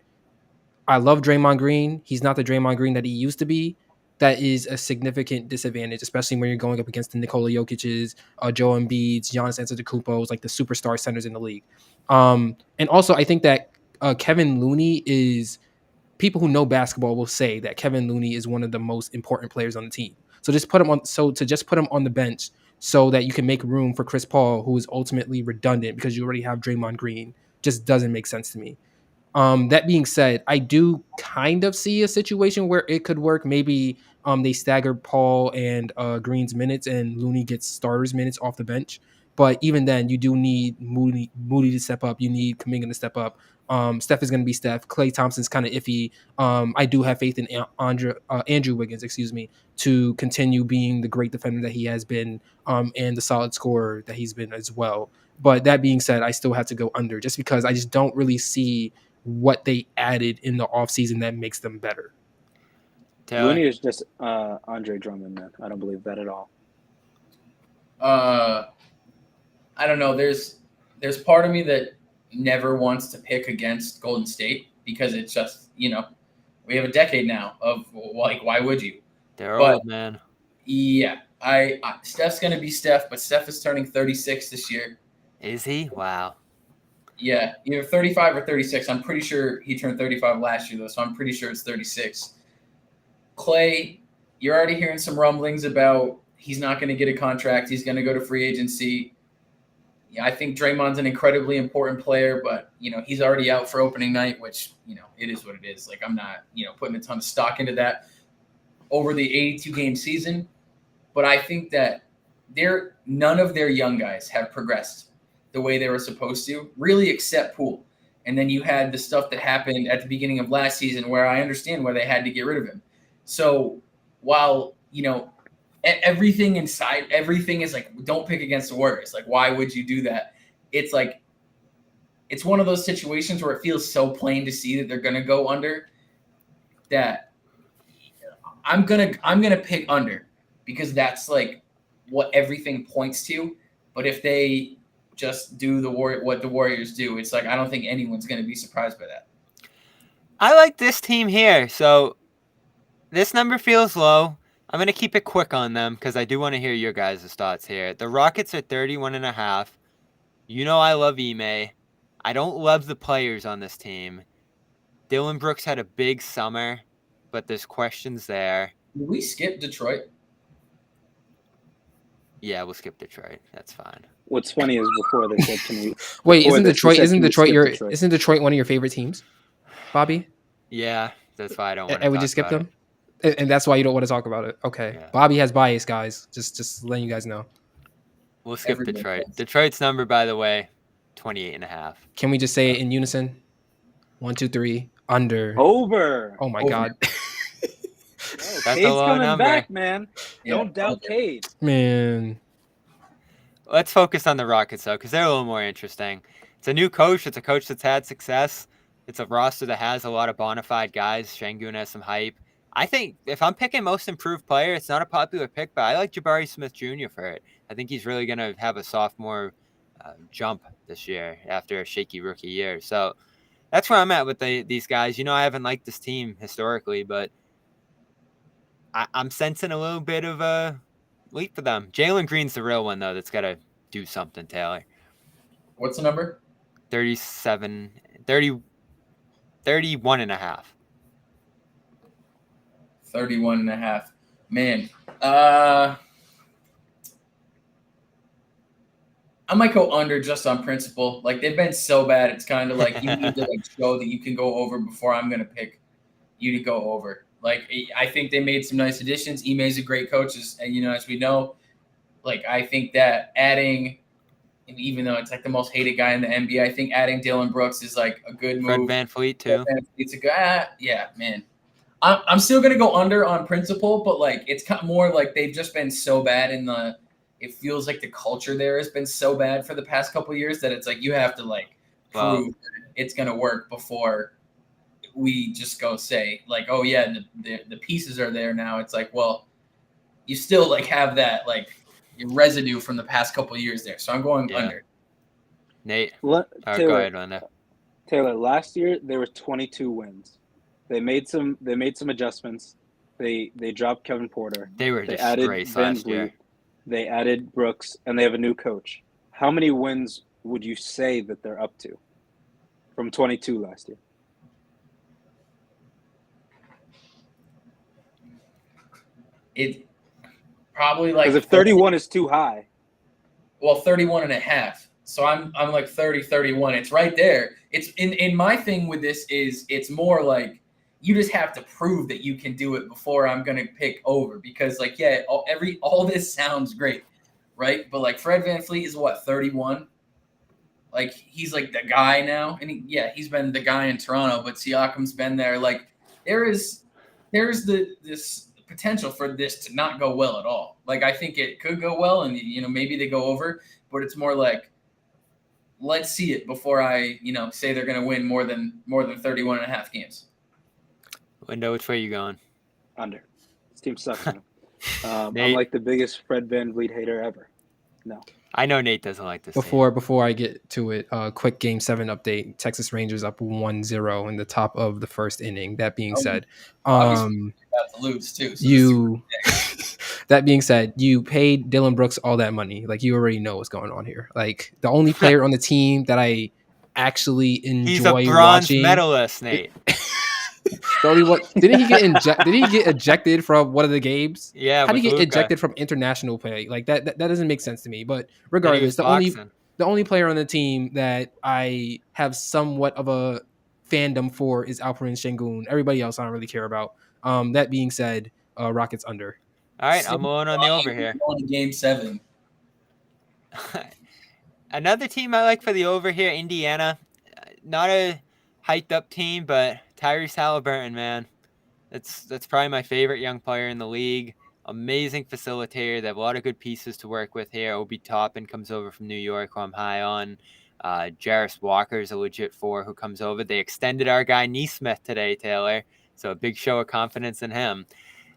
I love Draymond Green. He's not the Draymond Green that he used to be. that is a significant disadvantage, especially when you're going up against the Nikola Jokic's, Joel Embiid's, Giannis Antetokounmpo's, like the superstar centers in the league. And also, I think that Kevin Looney is, people who know basketball will say that Kevin Looney is one of the most important players on the team. So just put him on. So to just put him on the bench so that you can make room for Chris Paul, who is ultimately redundant because you already have Draymond Green, just doesn't make sense to me. That being said, I do kind of see a situation where it could work. Maybe they stagger Paul and Green's minutes, and Looney gets starters minutes off the bench. But even then, you do need Moody to step up. You need Kuminga to step up. Steph is going to be Steph. Klay Thompson's kind of iffy. I do have faith in Andrew Wiggins, to continue being the great defender that he has been, and the solid scorer that he's been as well. But that being said, I still have to go under just because I just don't really see what they added in the offseason that makes them better. Taylor? Looney is just Andre Drummond, man. I don't believe that at all. I don't know. There's part of me that never wants to pick against Golden State because it's just, we have a decade now of like, why would you? They're old, man. Yeah, Steph's gonna be Steph, but Steph is turning 36 this year. Is he? Wow. Yeah, either 35 or 36. I'm pretty sure he turned 35 last year, though, so I'm pretty sure it's 36. Klay, you're already hearing some rumblings about he's not going to get a contract. He's going to go to free agency. Yeah, I think Draymond's an incredibly important player, but, he's already out for opening night, which, it is what it is. Like, I'm not, putting a ton of stock into that over the 82-game season. But I think that none of their young guys have progressed the way they were supposed to, really, except Poole. And then you had the stuff that happened at the beginning of last season where I understand why they had to get rid of him. So while, everything inside, everything is like, don't pick against the Warriors. Like, why would you do that? It's like, it's one of those situations where it feels so plain to see that they're going to go under that I'm going to pick under because that's like what everything points to. But if they just do what the Warriors do, it's like I don't think anyone's going to be surprised by that. I like this team here, so this number feels low. I'm going to keep it quick on them because I do want to hear your guys' thoughts here. The Rockets are 31.5. I love Ime. I don't love the players on this team. Dylan Brooks had a big summer, but there's questions there. Did we skip Detroit? Yeah, we'll skip Detroit. That's fine. What's funny is before they said to me, wait, isn't Detroit one of your favorite teams, Bobby? Yeah, that's why I don't want to. And we just skip them, and that's why you don't want to talk about it. Okay, yeah. Bobby has bias, guys. Just letting you guys know. We'll skip Detroit. Detroit's number, by the way, 28.5. Can we just say it in unison? 1, 2, 3. Under. Over. Oh my God. That's Cade's a low coming number. back, man. Yeah, don't doubt Cade. Man. Let's focus on the Rockets, though, because they're a little more interesting. It's a new coach. It's a coach that's had success. It's a roster that has a lot of bona fide guys. Şengün has some hype. I think if I'm picking most improved player, it's not a popular pick, but I like Jabari Smith Jr. for it. I think he's really going to have a sophomore jump this year after a shaky rookie year. So that's where I'm at with these guys. I haven't liked this team historically, but I'm sensing a little bit of a leap for them. Jalen Green's the real one, though, that's got to do something, Taylor. What's the number? 31.5. 31.5. Man. I might go under just on principle. Like, they've been so bad, it's kind of like you need to show that you can go over before I'm going to pick you to go over. Like, I think they made some nice additions. Ime's a great coach, as we know. Like, I think that adding, even though it's like the most hated guy in the NBA, I think adding Dylan Brooks is like a good move. Fred VanVleet too. It's a guy. Yeah, man. I'm still gonna go under on principle, but like it's kind of more like they've just been so bad it feels like the culture there has been so bad for the past couple of years that it's like you have to like prove it's gonna work before we just go say like, oh yeah, the pieces are there now. It's like, well, you still like have that like residue from the past couple of years there. So I'm going under. Nate, Taylor, go ahead, Linda. Taylor, last year there were 22 wins. They made some adjustments. They dropped Kevin Porter. They were a They added disgrace Van last year. Vliet. They added Brooks, and they have a new coach. How many wins would you say that they're up to from 22 last year? It probably like Because if 31 is too high, 31 and a half. So I'm like 30, 31. It's right there. It's in my thing with this is it's more like you just have to prove that you can do it before I'm gonna pick over, because like all this sounds great, right? But like Fred VanVleet is what, 31? Like he's like the guy now, and he's been the guy in Toronto, but Siakam's been there. Like there's this potential for this to not go well at all. Like I think it could go well, and maybe they go over, but it's more like let's see it before I say they're going to win more than 31 and a half games. Lindo, which way are you going? under. This team sucks. Man. I'm Nate? like the biggest Fred VanVleet hater ever. No. I know Nate doesn't like this. Before I get to it, quick Game 7 update. Texas Rangers up 1-0 in the top of the first inning. That being said, Obviously, you're about to lose too. So that being said, you paid Dylan Brooks all that money. Like you already know what's going on here. Like the only player on the team that I actually enjoy He's a bronze watching, medalist, Nate. The only one, didn't he get ejected from one of the games? Yeah. How did he get Luka. ejected from international play? Like that doesn't make sense to me. But But he regardless, was the only player on the team that I have somewhat of a fandom for is Alperen Şengün. Everybody else I don't really care about. That being said, Rockets under. All right, I'm on the over here. On to Game 7. Another team I like for the over here, Indiana. Not a hyped up team, but Tyrese Haliburton, man. That's probably my favorite young player in the league. Amazing facilitator. They have a lot of good pieces to work with here. Obi Toppin comes over from New York, who I'm high on. Jarris Walker is a legit 4 who comes over. They extended our guy Neesmith today, Taylor. So a big show of confidence in him.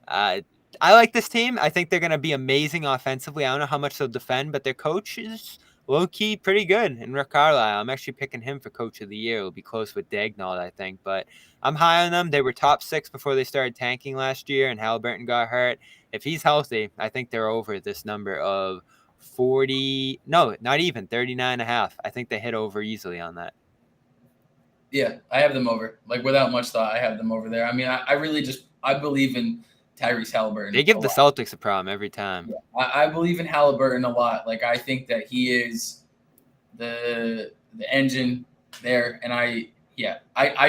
I like this team. I think they're going to be amazing offensively. I don't know how much they'll defend, but their coach is low-key pretty good in Rick Carlisle. I'm actually picking him for Coach of the Year. It'll be close with Daignault, I think. But I'm high on them. They were top 6 before they started tanking last year, and Haliburton got hurt. If he's healthy, I think they're over this number of 40. No, not even 39.5. I think they hit over easily on that. Yeah, I have them over. Like without much thought, I have them over there. I mean, I really I believe in Tyrese Haliburton. They give the Celtics a problem every time. Yeah, I believe in Haliburton a lot. Like I think that he is the engine there, and I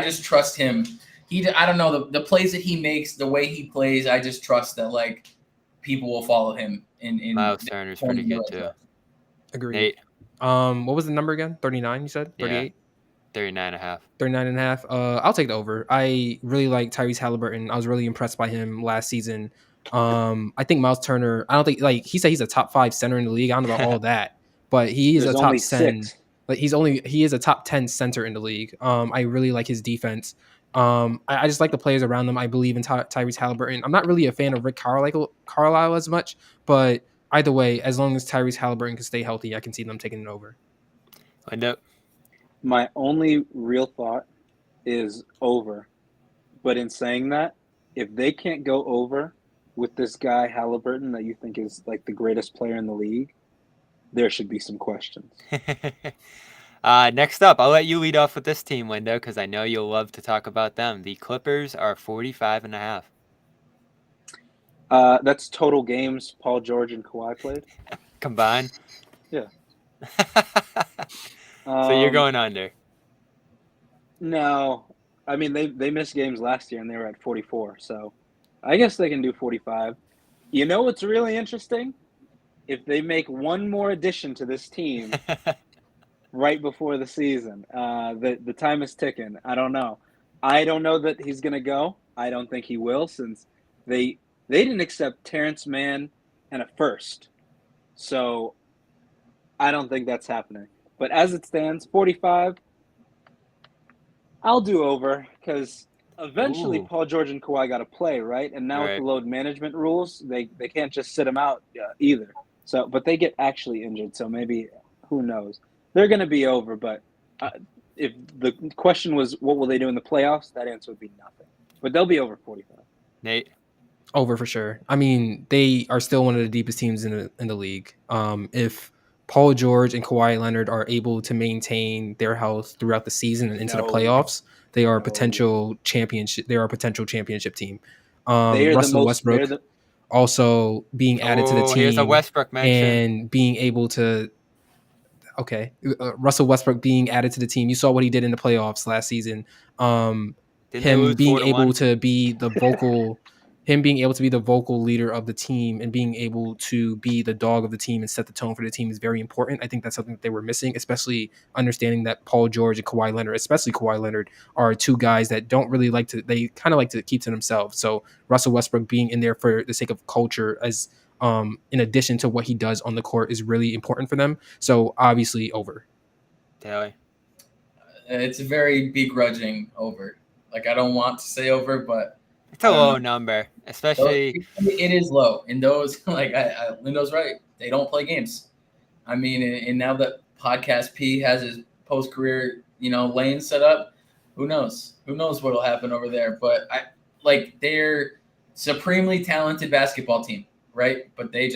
just trust him. I don't know the plays that he makes, the way he plays. I just trust that like people will follow him. In Miles Turner's pretty good too. Agreed. Nate, What was the number again? 39, you said? 38? 39.5. 39.5. I'll take the over. I really like Tyrese Haliburton. I was really impressed by him last season. I think Miles Turner, I don't think, like, he said he's a top 5 center in the league. I don't know about all that, but he is a top 10. Like, he is a top 10 center in the league. I really like his defense. I just like the players around them. I believe in Tyrese Haliburton. I'm not really a fan of Rick Carlisle as much, but either way, as long as Tyrese Haliburton can stay healthy, I can see them taking it over. Lindo. My only real thought is over. But in saying that, if they can't go over with this guy Haliburton that you think is like the greatest player in the league, there should be some questions. Next up, I'll let you lead off with this team, Lindo, because I know you'll love to talk about them. The Clippers are 45.5. That's total games Paul George and Kawhi played. Combined? Yeah. So you're going under? No. I mean, they missed games last year and they were at 44. So I guess they can do 45. You know what's really interesting? If they make one more addition to this team right before the season, the time is ticking. I don't know. I don't know that he's going to go. I don't think he will, since they didn't accept Terrence Mann and a first. So I don't think that's happening. But as it stands, 45, I'll do over, because eventually Paul George and Kawhi got to play, right? And now with the load management rules, they can't just sit them out either. So, but they get actually injured, so maybe, who knows? They're going to be over, but if the question was what will they do in the playoffs, that answer would be nothing. But they'll be over 45. Nate? Over for sure. I mean, they are still one of the deepest teams in the league. If Paul George and Kawhi Leonard are able to maintain their health throughout the season and into the No. playoffs, they are a No. potential championship. They are a potential championship team. They are Russell the most. Westbrook also being added to the Oh, here's a team Westbrook mention. and being able to. Okay, Russell Westbrook being added to the team. You saw what he did in the playoffs last season. Didn't they Him lose being 4-1? able to be the vocal, him being able to be the vocal leader of the team and being able to be the dog of the team and set the tone for the team is very important. I think that's something that they were missing, especially understanding that Paul George and Kawhi Leonard, especially Kawhi Leonard, are two guys that don't really like to. They kind of like to keep to themselves. So Russell Westbrook being in there for the sake of culture as. In addition to what he does on the court is really important for them. So obviously over. Taylor. It's a very begrudging over. Like, I don't want to say over, but It's a low number, especially. It is low. And those, like, Lindo's right. They don't play games. I mean, and now that Podcast P has his post-career, lane set up, who knows? Who knows what'll happen over there? But they're supremely talented basketball team, right? But they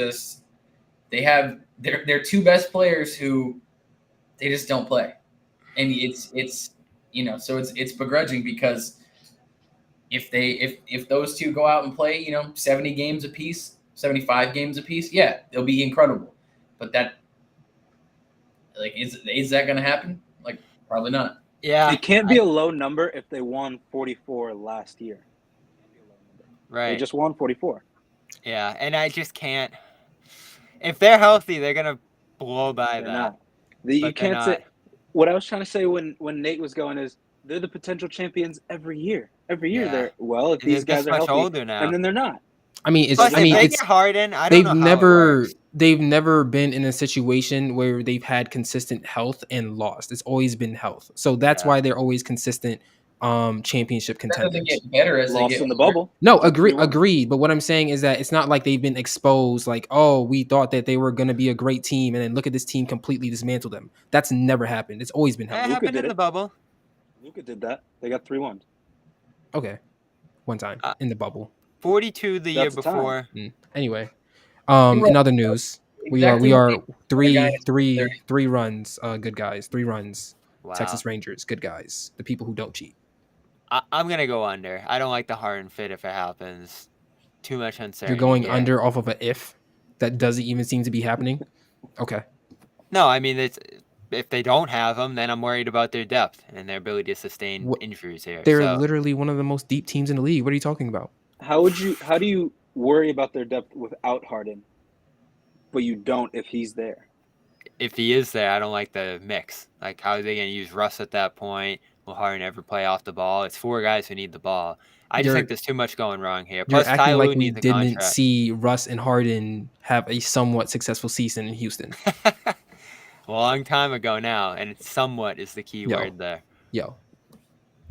have their two best players who they just don't play. And so it's begrudging because if those two go out and play, 70 games apiece, 75 games apiece, yeah, they'll be incredible. But that, is that going to happen? Like, probably not. Yeah. It can't be a low number if they won 44 last year. Right. They just won 44. Yeah, and I just can't. If they're healthy, they're going to blow by They're that. not. You can't say. What I was trying to say when Nate was going is they're the potential champions every year. Every year Yeah. if these guys are healthy, older now. and then they're not. I mean, Plus, if they get Harden, I don't know how it works. They've never been in a situation where they've had consistent health and lost. It's always been health. So that's why they're always consistent championship contenders. That doesn't get better as Lost they get in the bubble. No, agreed. But what I'm saying is that it's not like they've been exposed like, oh, we thought that they were going to be a great team and then look at this team completely dismantle them. That's never happened. It's always been That healthy. happened in the bubble. Luka did that. They got 3-1. Okay. One time in the bubble. 42 the year before. Anyway, in other news, we are three runs, good guys. 3 runs. Wow. Texas Rangers, good guys. The people who don't cheat. I'm gonna go under. I don't like the Harden fit if it happens. Too much uncertainty. You're going under off of a if that doesn't even seem to be happening. Okay. No, I mean if they don't have them, then I'm worried about their depth and their ability to sustain injuries here. They're literally one of the most deep teams in the league. What are you talking about? How do you worry about their depth without Harden, but you don't if he's there? If he is there, I don't like the mix. Like, how are they going to use Russ at that point? Will Harden ever play off the ball? It's 4 guys who need the ball. I just think there's too much going wrong here. Plus, you're acting Ty like Lue we needs a didn't contract. see Russ and Harden have a somewhat successful season in Houston. A long time ago now, and it's somewhat is the key word there.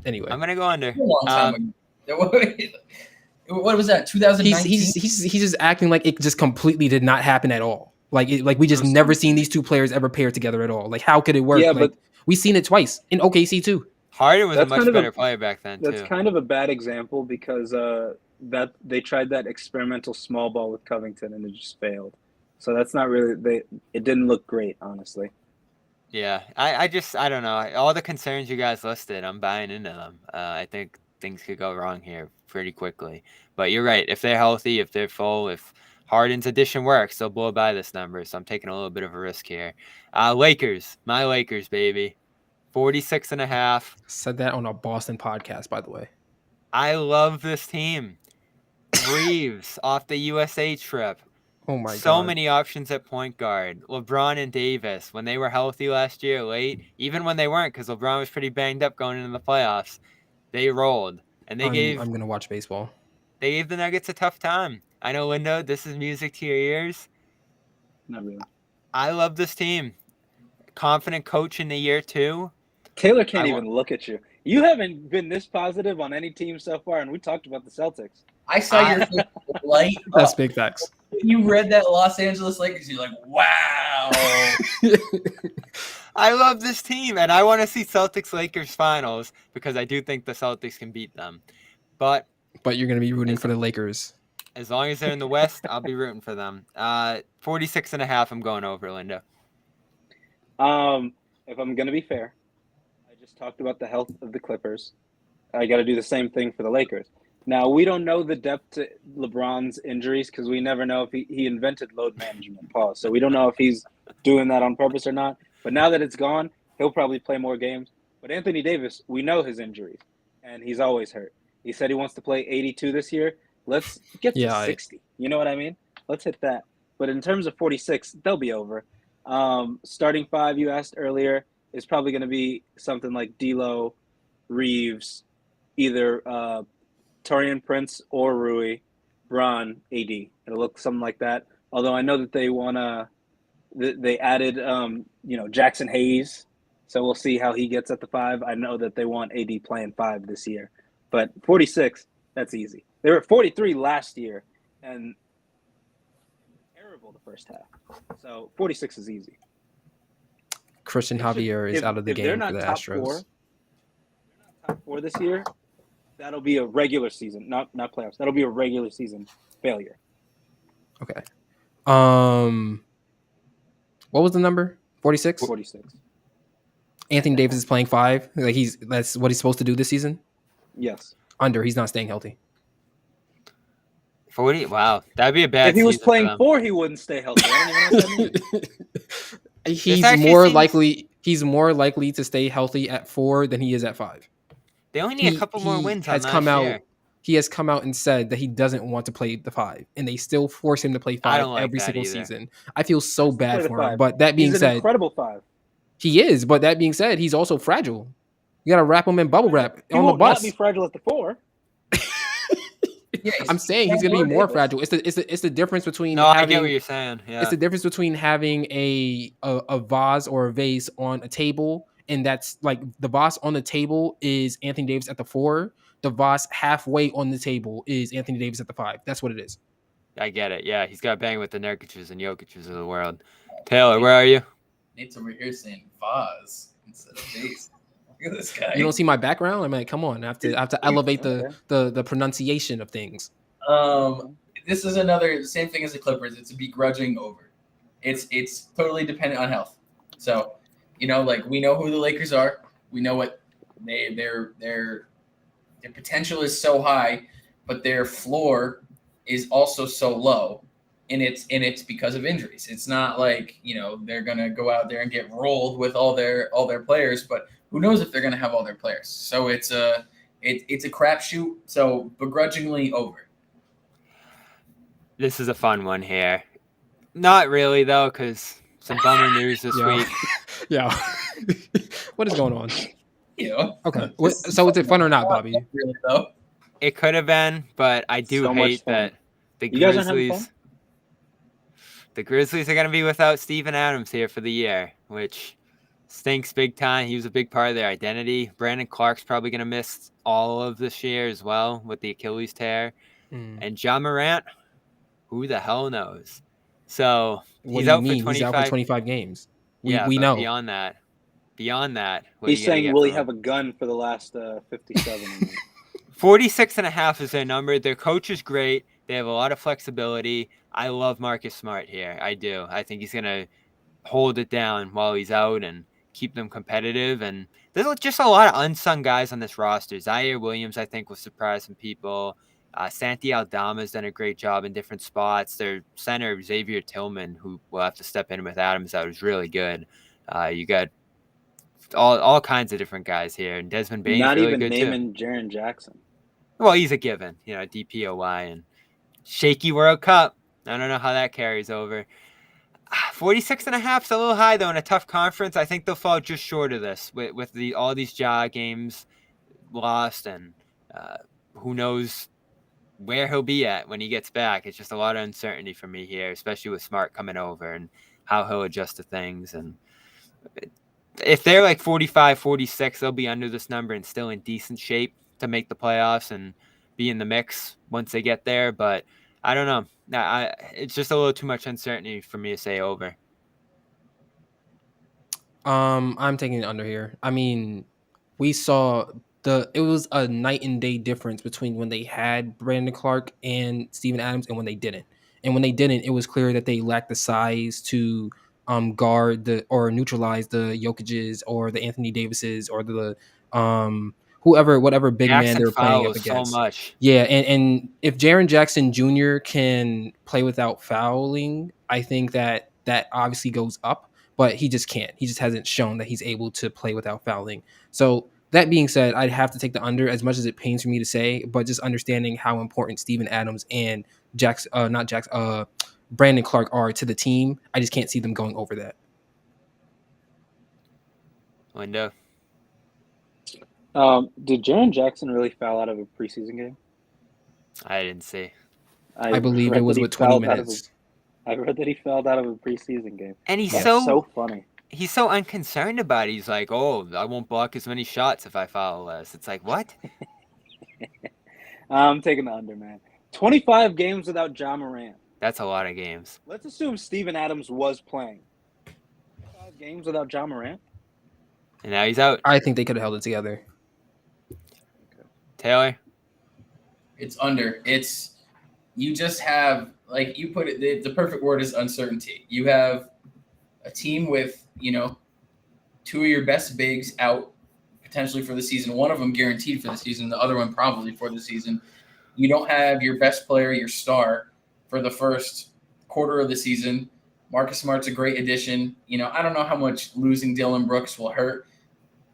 Anyway. I'm going to go under. A long time ago. What was that? 2019. He's just acting like it just completely did not happen at all. Like we just never seen these two players ever paired together at all. Like, how could it work? Yeah, but we've seen it twice in OKC too. Harden was a much better player back then too. That's kind of a bad example because that they tried that experimental small ball with Covington and it just failed. So that's not really it didn't look great, honestly. Yeah, I don't know. All the concerns you guys listed, I'm buying into them. I think things could go wrong here pretty quickly. But you're right. If they're healthy, if they're full, if Harden's addition works, they'll blow by this number. So I'm taking a little bit of a risk here. Lakers, my Lakers, baby. 46.5. Said that on a Boston podcast, by the way. I love this team. Reeves off the USA trip. Oh my God. So many options at point guard. LeBron and Davis, when they were healthy last year late, even when they weren't, because LeBron was pretty banged up going into the playoffs, they rolled. And I'm going to watch baseball. They gave the Nuggets a tough time. I know, Lindo, this is music to your ears. Not really. I love this team. Confident coach in the year 2. Taylor can't even look at you. You haven't been this positive on any team so far, and we talked about the Celtics. I saw your face light up. That's big facts. When you read that Los Angeles Lakers, you're like, wow. I love this team, and I want to see Celtics-Lakers finals because I do think the Celtics can beat them. But you're going to be rooting for the Lakers. As long as they're in the West, I'll be rooting for them. 46.5, I'm going over, Lindo. If I'm gonna be fair, I just talked about the health of the Clippers. I got to do the same thing for the Lakers. Now we don't know the depth to LeBron's injuries because we never know if he invented load management. Pause. So we don't know if he's doing that on purpose or not. But now that it's gone, he'll probably play more games. But Anthony Davis, we know his injuries, and he's always hurt. He said he wants to play 82 this year. Let's get to 60. You know what I mean? Let's hit that. But in terms of 46, they'll be over. Starting five, you asked earlier, is probably going to be something like D'Lo, Reeves, either Taurean Prince or Rui, Bron, AD. It'll look something like that. Although I know that they added Jackson Hayes, so we'll see how he gets at the 5. I know that they want AD playing 5 this year, but 46, that's easy. They were at 43 last year, and terrible the first half. So 46 is easy. Christian Javier is out of the game for the Astros. Top 4 this year, that'll be a regular season, not playoffs. That'll be a regular season failure. Okay. What was the number? 46? 46. Anthony Davis is playing 5. Like that's what he's supposed to do this season? Yes. Under. He's not staying healthy. 40? Wow. That'd be a bad If he was season playing for them. 4, he wouldn't stay healthy. I don't even know what that means. He's more likely to stay healthy at 4 than he is at 5. They only need a couple more wins on last year. He has come out and said that he doesn't want to play the 5, and they still force him to play 5 every single season. I feel so bad for him. But that being said, he's an incredible 5. He is. But that being said, he's also fragile. You got to wrap him in bubble wrap on the bus. He won't not be fragile at the 4. Yeah, I'm saying he's going to be more fragile. It's the difference between. I get what you're saying. Yeah. It's the difference between having a vase or a vase on a table, and that's like the vase on the table is Anthony Davis at the 4. The vase halfway on the table is Anthony Davis at the 5. That's what it is. I get it. Yeah, he's got to bang with the Nurkic's and Jokic's of the world. Taylor, where are you? Nate's over here saying vase instead of vase. Look at this guy. You don't see my background? I'm like, come on. I have to elevate the pronunciation of things. This is another same thing as the Clippers. It's a begrudging over. It's totally dependent on health. So, like we know who the Lakers are. We know what their potential is so high, but their floor is also so low. And it's because of injuries. It's not like, they're gonna go out there and get rolled with all their players, but who knows if they're gonna have all their players. So it's a crapshoot. So begrudgingly over. This is a fun one here. Not really though, because some bummer news this week. Yeah. What is going on? Yeah. Okay. So is it fun or not, Bobby? Really though. It could have been, but I do hate that the Grizzlies are going to be without Steven Adams here for the year, which stinks big time. He was a big part of their identity. Brandon Clark's probably going to miss all of this year as well with the Achilles tear. And Ja Morant, who the hell knows? So he's out for 25. He's out for 25 games. We know. Beyond that. He's saying, will he have a gun for the last 57? 46.5 is their number. Their coach is great. They have a lot of flexibility. I love Marcus Smart here. I do. I think he's going to hold it down while he's out and keep them competitive. And there's just a lot of unsung guys on this roster. Zaire Williams, I think, will surprise some people. Santi Aldama's done a great job in different spots. Their center, Xavier Tillman, who will have to step in with Adams out, is really good. You got all kinds of different guys here. And Desmond Bane's not really even good naming Jaren Jackson. Well, he's a given, DPOY and shaky World Cup. I don't know how that carries over. 46.5 is a little high, though, in a tough conference. I think they'll fall just short of this with all these Ja games lost, and who knows where he'll be at when he gets back. It's just a lot of uncertainty for me here, especially with Smart coming over and how he'll adjust to things. And if they're like 45, 46, they'll be under this number and still in decent shape to make the playoffs and be in the mix once they get there. But I don't know. It's just a little too much uncertainty for me to say over. I'm taking it under here. I mean, we saw it was a night and day difference between when they had Brandon Clark and Steven Adams and when they didn't. And when they didn't, it was clear that they lacked the size to guard or neutralize the Jokic's or the Anthony Davises or the whatever big man they Jackson were playing up fouls so against. much. Yeah, and if Jaren Jackson Jr. can play without fouling, I think that obviously goes up, but he just can't. He just hasn't shown that he's able to play without fouling. So that being said, I'd have to take the under as much as it pains for me to say, but just understanding how important Steven Adams and Brandon Clark are to the team, I just can't see them going over that. Lindo. Did Jaren Jackson really foul out of a preseason game? I didn't see. I believe it was with 20 minutes. I read that he fouled out of a preseason game. And That's so funny. He's so unconcerned about it. He's like, oh, I won't block as many shots if I foul less. It's like, what? I'm taking the under, man. 25 games without Ja Morant. That's a lot of games. Let's assume Steven Adams was playing. 25 games without Ja Morant? And now he's out. I think they could have held it together. Taylor? It's under. You just have, like you put it, the perfect word is uncertainty. You have a team with, two of your best bigs out potentially for the season. One of them guaranteed for the season. The other one probably for the season. You don't have your best player, your star, for the first quarter of the season. Marcus Smart's a great addition. I don't know how much losing Dylan Brooks will hurt.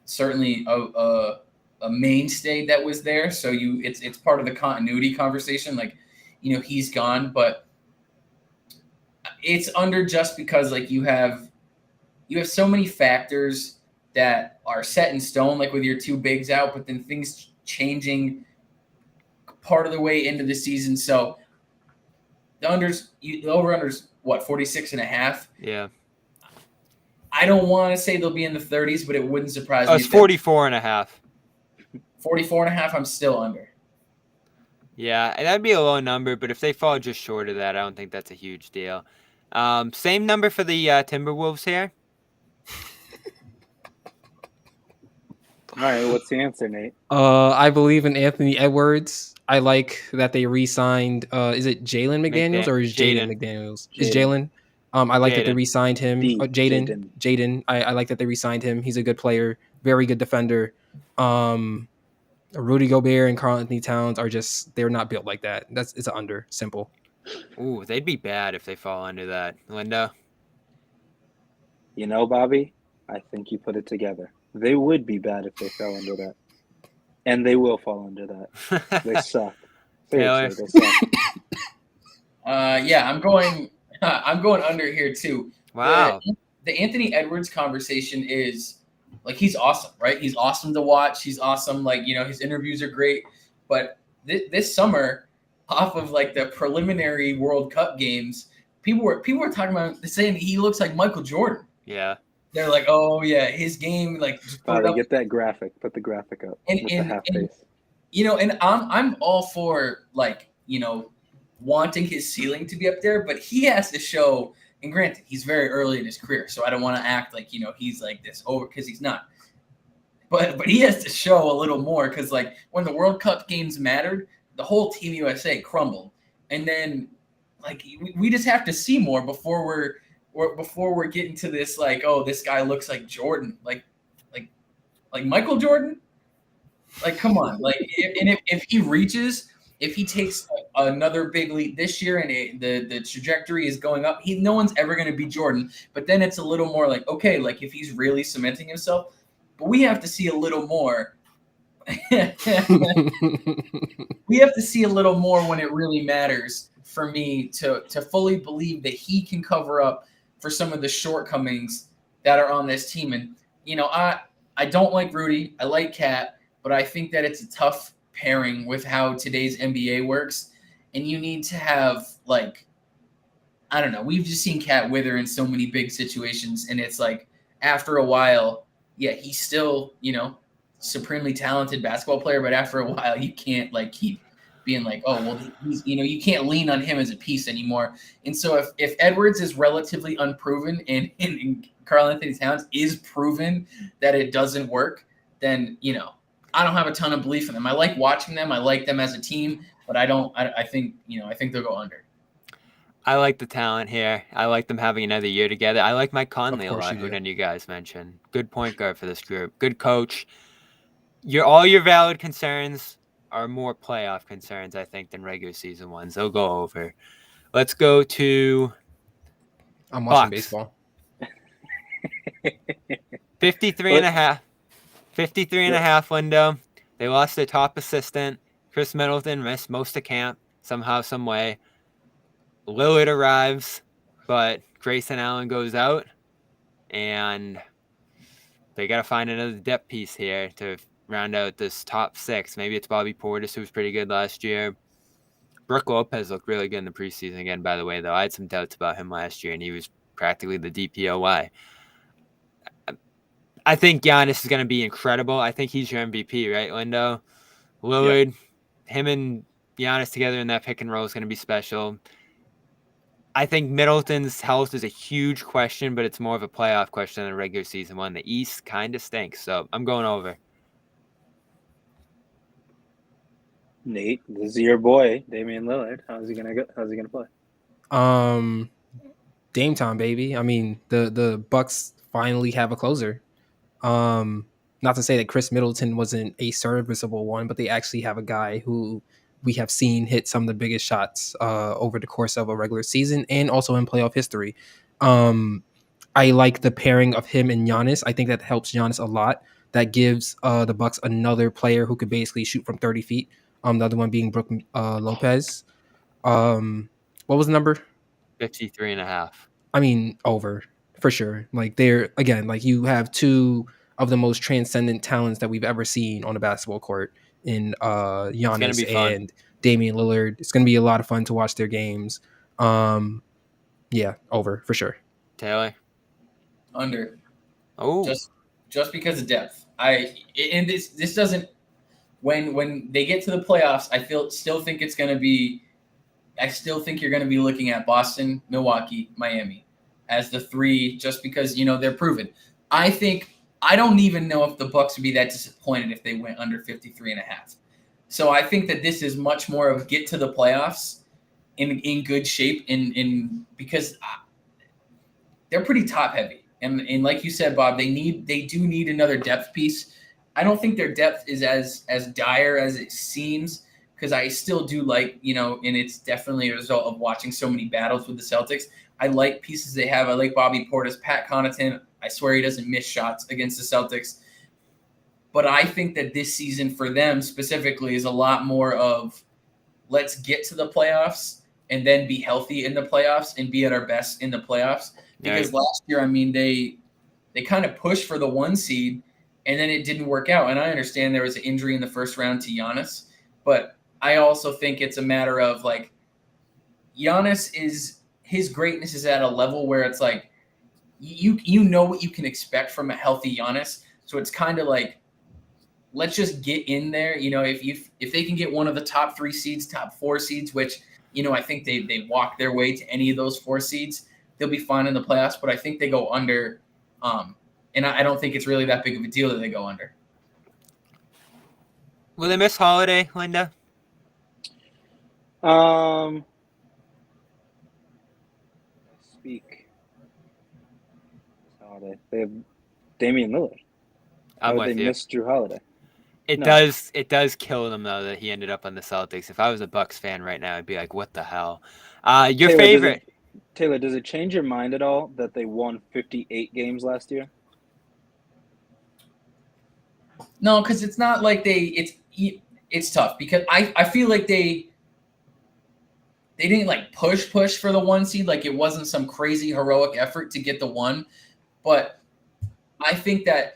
Certainly a mainstay that was there. So it's part of the continuity conversation. Like, he's gone, but it's under just because like you have so many factors that are set in stone, like with your two bigs out, but then things changing part of the way into the season. So the over-under's what, 46.5? Yeah. I don't want to say they'll be in the 30s, but it wouldn't surprise me. It's 44.5. 44.5, I'm still under. Yeah, and that'd be a low number, but if they fall just short of that, I don't think that's a huge deal. Same number for the Timberwolves here. All right, what's the answer, Nate? I believe in Anthony Edwards. I like that they re-signed. Is it Jalen McDaniels or is Jaden McDaniels? Is Jalen? I like that they re-signed him. Jaden. I like that they re-signed him. He's a good player, very good defender. Rudy Gobert and Karl-Anthony Towns they're not built like that. It's an under. Simple. Ooh, they'd be bad if they fall under that. Linda? Bobby, I think you put it together. They would be bad if they fell under that. And they will fall under that. They suck. Seriously, they suck. Yeah, I'm going under here too. Wow. The Anthony Edwards conversation is like, he's awesome, right? He's awesome to watch. He's awesome. Like, his interviews are great. But this summer, off of like the preliminary World Cup games, people were talking about saying he looks like Michael Jordan. Yeah. They're like, oh yeah, his game, like, get that graphic. Put the graphic up with the half face. And I'm all for like, wanting his ceiling to be up there, but he has to show. And granted, he's very early in his career, so I don't want to act like he's like this over, because he's not. But he has to show a little more, because like when the World Cup games mattered, the whole Team USA crumbled, and then like we just have to see more before we're getting to this like, oh, this guy looks like Jordan, like Michael Jordan, like come on, like if he reaches. If he takes another big leap this year and the trajectory is going up, no one's ever going to be Jordan. But then it's a little more like, okay, like if he's really cementing himself, but we have to see a little more. We have to see a little more when it really matters for me to fully believe that he can cover up for some of the shortcomings that are on this team. And, I don't like Rudy. I like Cat, but I think that it's a tough pairing with how today's NBA works, and you need to have like, I don't know, we've just seen Cat wither in so many big situations, and it's like after a while, yeah, he's still supremely talented basketball player, but after a while you can't like keep being like, oh well, he's you can't lean on him as a piece anymore. And so if Edwards is relatively unproven and Karl-Anthony Towns is proven that it doesn't work, then I don't have a ton of belief in them. I like watching them. I like them as a team, but I don't. I think I think they'll go under. I like the talent here. I like them having another year together. I like Mike Conley a course lot, you who do. none of you guys mentioned. Good point guard for this group. Good coach. All your valid concerns are more playoff concerns, I think, than regular season ones. They'll go over. Let's go to I'm watching Bucks. baseball. 53 and a half. 53 and a half, Lindo. They lost their top assistant. Chris Middleton missed most of camp somehow, some way. Lillard arrives, but Grayson Allen goes out, and they got to find another depth piece here to round out this top six. Maybe it's Bobby Portis, who was pretty good last year. Brook Lopez looked really good in the preseason again, by the way, though. I had some doubts about him last year, and he was practically the DPOY. I think Giannis is going to be incredible. I think he's your MVP, right, Lindo? Lillard, him and Giannis together in that pick and roll is going to be special. I think Middleton's health is a huge question, but it's more of a playoff question than a regular season one. The East kind of stinks, so I'm going over. Nate, this is your boy, Damian Lillard. How's he gonna play? Dame time, baby. I mean, the Bucks finally have a closer. Not to say that Chris Middleton wasn't a serviceable one, but they actually have a guy who we have seen hit some of the biggest shots over the course of a regular season and also in playoff history. I like the pairing of him and Giannis. I think that helps Giannis a lot. That gives the Bucks another player who could basically shoot from 30 feet. The other one being Brook Lopez. What was the number? 53 and a half. I mean, over for sure. Like they're again, like you have two of the most transcendent talents that we've ever seen on a basketball court in Giannis and Damian Lillard. It's gonna be a lot of fun to watch their games. Yeah, over for sure. Taylor? Under. Oh, just because of depth. This doesn't. When they get to the playoffs, I still think it's going to be. I still think you're going to be looking at Boston, Milwaukee, Miami as the three, just because they're proven. I don't even know if the Bucks would be that disappointed if they went under 53 and a half. So I think that this is much more of get to the playoffs in good shape in because they're pretty top heavy. And like you said, Bob, they do need another depth piece. I don't think their depth is as dire as it seems, because I still do like, and it's definitely a result of watching so many battles with the Celtics. I like pieces they have. I like Bobby Portis, Pat Connaughton. I swear he doesn't miss shots against the Celtics. But I think that this season for them specifically is a lot more of let's get to the playoffs and then be healthy in the playoffs and be at our best in the playoffs. Because last year, I mean, they kind of pushed for the 1 seed and then it didn't work out. And I understand there was an injury in the first round to Giannis, but I also think it's a matter of like Giannis his greatness is at a level where it's like you know what you can expect from a healthy Giannis. So it's kind of like let's just get in there. If they can get one of the top 3 seeds, top 4 seeds, which I think they walk their way to any of those 4 seeds, they'll be fine in the playoffs. But I think they go under, and I don't think it's really that big of a deal that they go under. Will they miss Holiday, Linda? Holiday. They have Damian Lillard. I'm with they you. miss Drew Holiday? It does kill them though that he ended up on the Celtics. If I was a Bucks fan right now, I'd be like, "What the hell?" Your favorite? Taylor, does it change your mind at all that they won 58 games last year? No, because it's not like it's tough because I feel like they didn't like push for the 1 seed. Like it wasn't some crazy heroic effort to get the 1. But I think that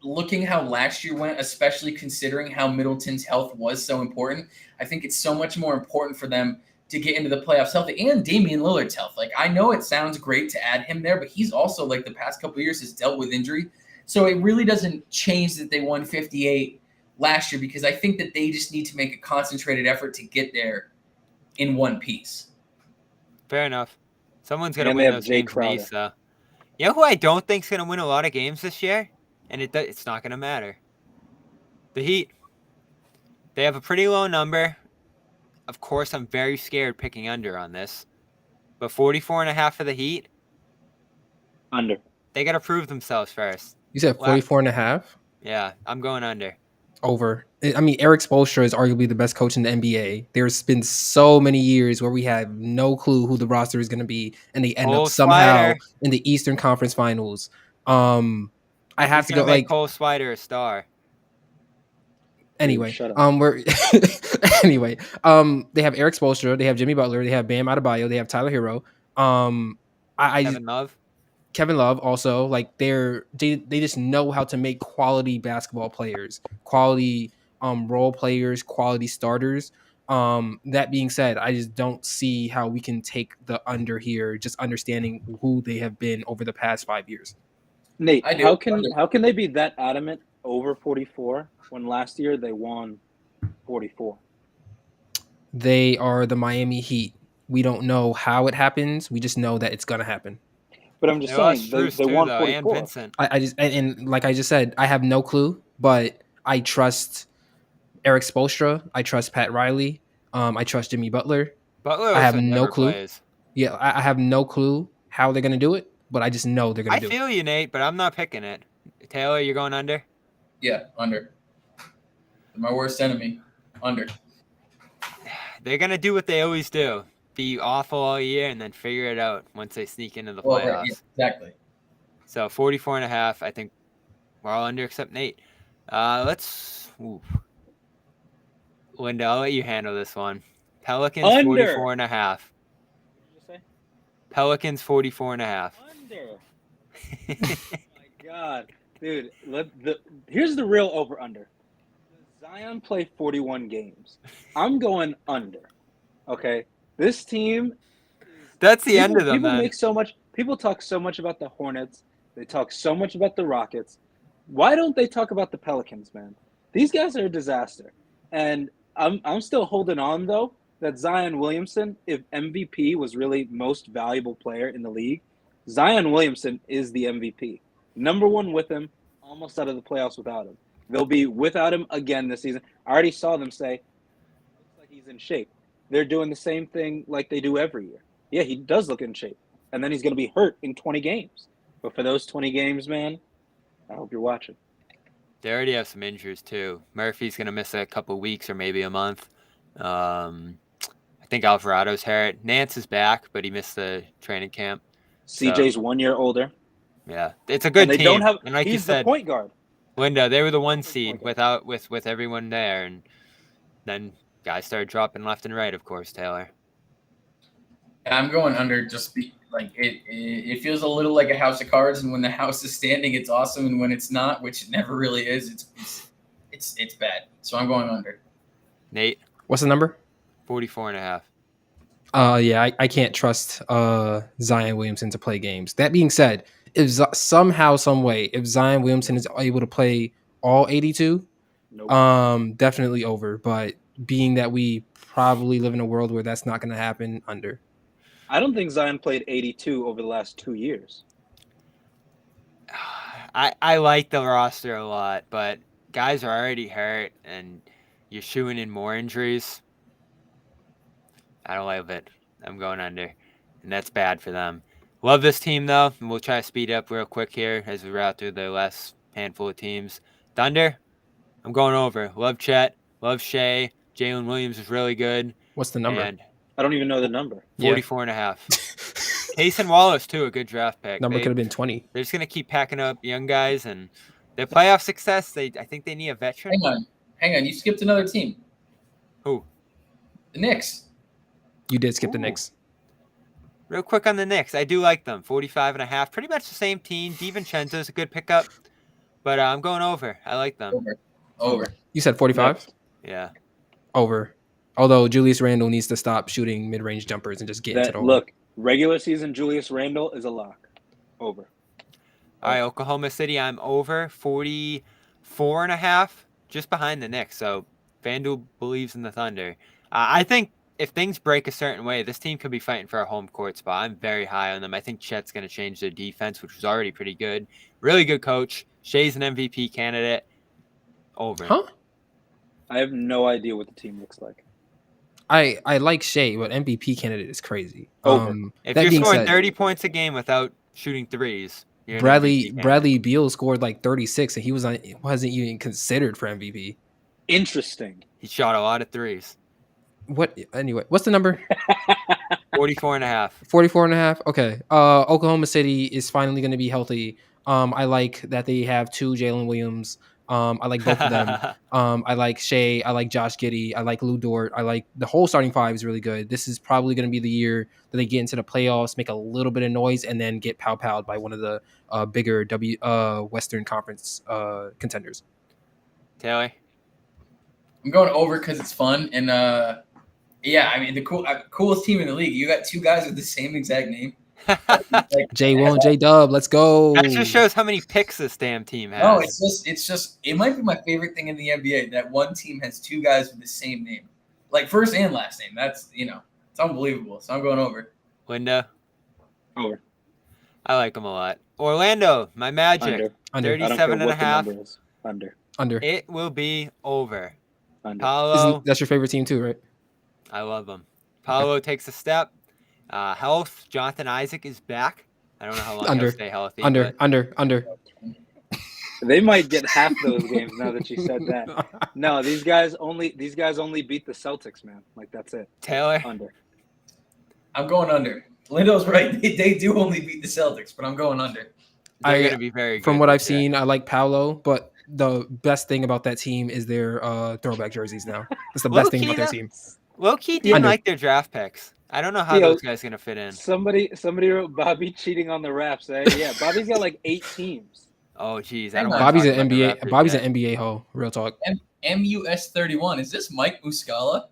looking how last year went, especially considering how Middleton's health was so important, I think it's so much more important for them to get into the playoffs healthy and Damian Lillard's health. Like I know it sounds great to add him there, but he's also like the past couple of years has dealt with injury. So it really doesn't change that they won 58 last year because I think that they just need to make a concentrated effort to get there in one piece. Fair enough. Someone's going to win those games in the East, though. You know who I don't think is going to win a lot of games this year? And it's not going to matter. The Heat, they have a pretty low number. Of course, I'm very scared picking under on this. But 44.5 for the Heat, Under. they got to prove themselves first. You said 44 and a half? Yeah, I'm going under. Over. I mean, Eric Spoelstra is arguably the best coach in the NBA. There's been so many years where we have no clue who the roster is going to be, and they end Cole up somehow Swider. in the Eastern Conference Finals. I have He's to gonna go make like Cole Swider a star. anyway. Dude, shut up. We're anyway. They have Eric Spoelstra, they have Jimmy Butler, they have Bam Adebayo, they have Tyler Hero. Kevin Love also, like they just know how to make quality basketball players, quality role players, quality starters. That being said, I just don't see how we can take the under here, just understanding who they have been over the past 5 years. Nate, I do. how can they be that adamant over 44 when last year they won 44? They are the Miami Heat. We don't know how it happens. We just know that it's gonna happen. But I'm just They lost saying Strus they too, won though, and 44. Vincent. I just and like I just said, I have no clue, but I trust Eric Spoelstra. I trust Pat Riley. I trust Jimmy Butler. Butler I have also no never clue. plays. Yeah, I have no clue how they're gonna do it, but I just know they're gonna I do it. feel you, Nate, but I'm not picking it. Taylor, you're going under? Yeah, under. My worst enemy. Under. They're going to do what they always do. Be awful all year and then figure it out once they sneak into the Well, playoffs. right, yeah, exactly. So 44.5, I think we're all under except Nate. Linda, I'll let you handle this one. Pelicans Under. 44.5. What did you say? Pelicans 44.5. Under. Oh my God, dude! Here's the real over under. Zion play 41 games. I'm going under. Okay, this team. That's the end of them, People then. make so much. People talk so much about the Hornets. They talk so much about the Rockets. Why don't they talk about the Pelicans, man? These guys are a disaster. And I'm still holding on though that Zion Williamson, if MVP was really most valuable player in the league, Zion Williamson is the MVP. Number one with him, almost out of the playoffs without him. They'll be without him again this season. I already saw them say, looks like he's in shape. They're doing the same thing like they do every year. Yeah, he does look in shape. And then he's going to be hurt in 20 games. But for those 20 games, man, I hope you're watching. They already have some injuries, too. Murphy's going to miss a couple weeks or maybe a month. I think Alvarado's hurt. Nance is back, but he missed the training camp. CJ's 1 year older. Yeah, it's a good And they team. don't have. And like he's you said, the point guard. Linda, they were the one seed with everyone there, and then guys started dropping left and right. Of course, Taylor. I'm going under. It feels a little like a house of cards, and when the house is standing, it's awesome, and when it's not, which it never really is, it's bad. So I'm going under. Nate, What's the number? 44.5. Yeah, I can't trust Zion Williamson to play games. That being said, if somehow, some way, if Zion Williamson is able to play all 82, Nope. definitely over. But being that we probably live in a world where that's not going to happen, under. I don't think Zion played 82 over the last 2 years. I like the roster a lot, but guys are already hurt, and you're shooing in more injuries. I don't love it. I'm going under, and that's bad for them. Love this team, though, and we'll try to speed up real quick here as we route through the last handful of teams. Thunder, I'm going over. Love Chet. Love Shea. Jalen Williams is really good. What's the number? And I don't even know the number. 44.5. Cason Wallace, too, a good draft pick. Number could have been 20. They're just going to keep packing up young guys, and their playoff success, I think they need a veteran. Hang on. You skipped another team. Who? The Knicks. You did skip the Knicks. Real quick on the Knicks. I do like them. 45.5. Pretty much the same team. DiVincenzo's a good pickup, but I'm going over. I like them. Over. You said 45? Next. Yeah. Over. Although Julius Randle needs to stop shooting mid-range jumpers and just get into the hole. Look, regular season Julius Randle is a lock. Over. All right, Oklahoma City, I'm over 44.5, just behind the Knicks. So FanDuel believes in the Thunder. I think if things break a certain way, this team could be fighting for a home court spot. I'm very high on them. I think Chet's going to change their defense, which was already pretty good. Really good coach. Shea's an MVP candidate. Over. Huh? I have no idea what the team looks like. I like Shea, but MVP candidate is crazy. Over. If That you're being scoring said, 30 points a game without shooting threes, you're an MVP candidate. Bradley Beal scored like 36, and he wasn't even considered for MVP. Interesting. He shot a lot of threes. What anyway? What's the number? 44 and a half. 44 and a half. Okay. Oklahoma City is finally going to be healthy. I like that they have 2 Jalen Williams. I like both of them. I like Shea. I like Josh Giddey. I like Lou Dort. I like the whole starting 5 is really good. This is probably going to be the year that they get into the playoffs, make a little bit of noise, and then get pow-powed by one of the bigger Western Conference contenders. Taylor? I'm going over because it's fun. And, yeah, I mean, the coolest team in the league. You got 2 guys with the same exact name. J Will and J Dub, let's go. That just shows how many picks this damn team has. No, it's just it might be my favorite thing in the NBA that one team has 2 guys with the same name, like first and last name. That's it's unbelievable. So I'm going over. Lindo? Over. I like them a lot. Orlando, my Magic. Under. 37 and a half. Under. It will be over. Under. Paolo, That's your favorite team too, right? I love them. Paolo takes a step. Health, Jonathan Isaac is back. I don't know how long he'll stay healthy. Under. They might get half those games now that you said that. No, these guys only beat the Celtics, man. Like, that's it. Taylor? Under. I'm going under. Lindo's right. They do only beat the Celtics, but I'm going under. They're going to be very good. From what I've seen, I like Paolo, but the best thing about that team is their throwback jerseys now. That's the best thing about their team. Low-key didn't like their draft picks. I don't know how those guys are going to fit in. Somebody wrote Bobby cheating on the refs. Yeah, Bobby's got like 8 teams. Oh, geez. Bobby's an NBA. Bobby's an NBA hoe. Real talk. MUS 31. Is this Mike Muscala?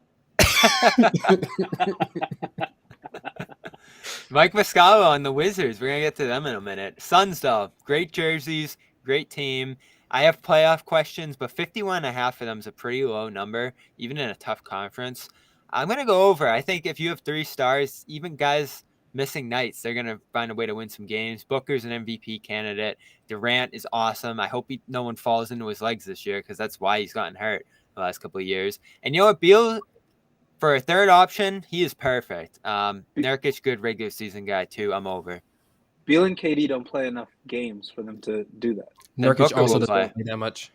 Mike Muscala on the Wizards. We're going to get to them in a minute. Suns, though. Great jerseys. Great team. I have playoff questions, but 51.5 for them is a pretty low number, even in a tough conference. I'm going to go over. I think if you have 3 stars, even guys missing nights, they're going to find a way to win some games. Booker's an MVP candidate. Durant is awesome. I hope no one falls into his legs this year because that's why he's gotten hurt the last couple of years. And you know what? Beal, for a third option, he is perfect. Nurkic, good regular season guy, too. I'm over. Beal and KD don't play enough games for them to do that. Nurkic also doesn't play that much.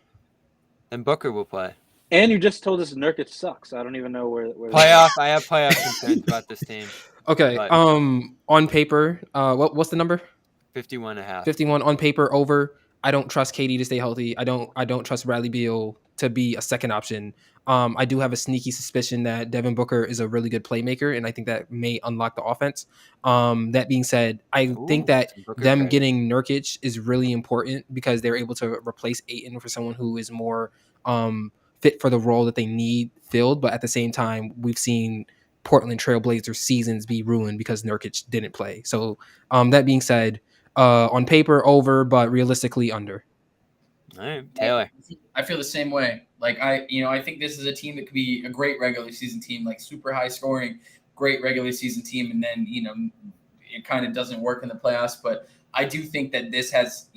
Then Booker will play. And you just told us Nurkic sucks. I don't even know where playoff. I have playoff concerns about this team. Okay. But on paper, what's the number? 51.5. 51 on paper over. I don't trust KD to stay healthy. I don't trust Bradley Beal to be a second option. I do have a sneaky suspicion that Devin Booker is a really good playmaker, and I think that may unlock the offense. That being said, I think that them getting Nurkic is really important because they're able to replace Ayton for someone who is more fit for the role that they need filled. But at the same time, we've seen Portland Trailblazers seasons be ruined because Nurkic didn't play. So that being said, on paper over, but realistically under. All right, Taylor. I feel the same way. Like I think this is a team that could be a great regular season team, like super high scoring, great regular season team, and then it kind of doesn't work in the playoffs. But I do think that this has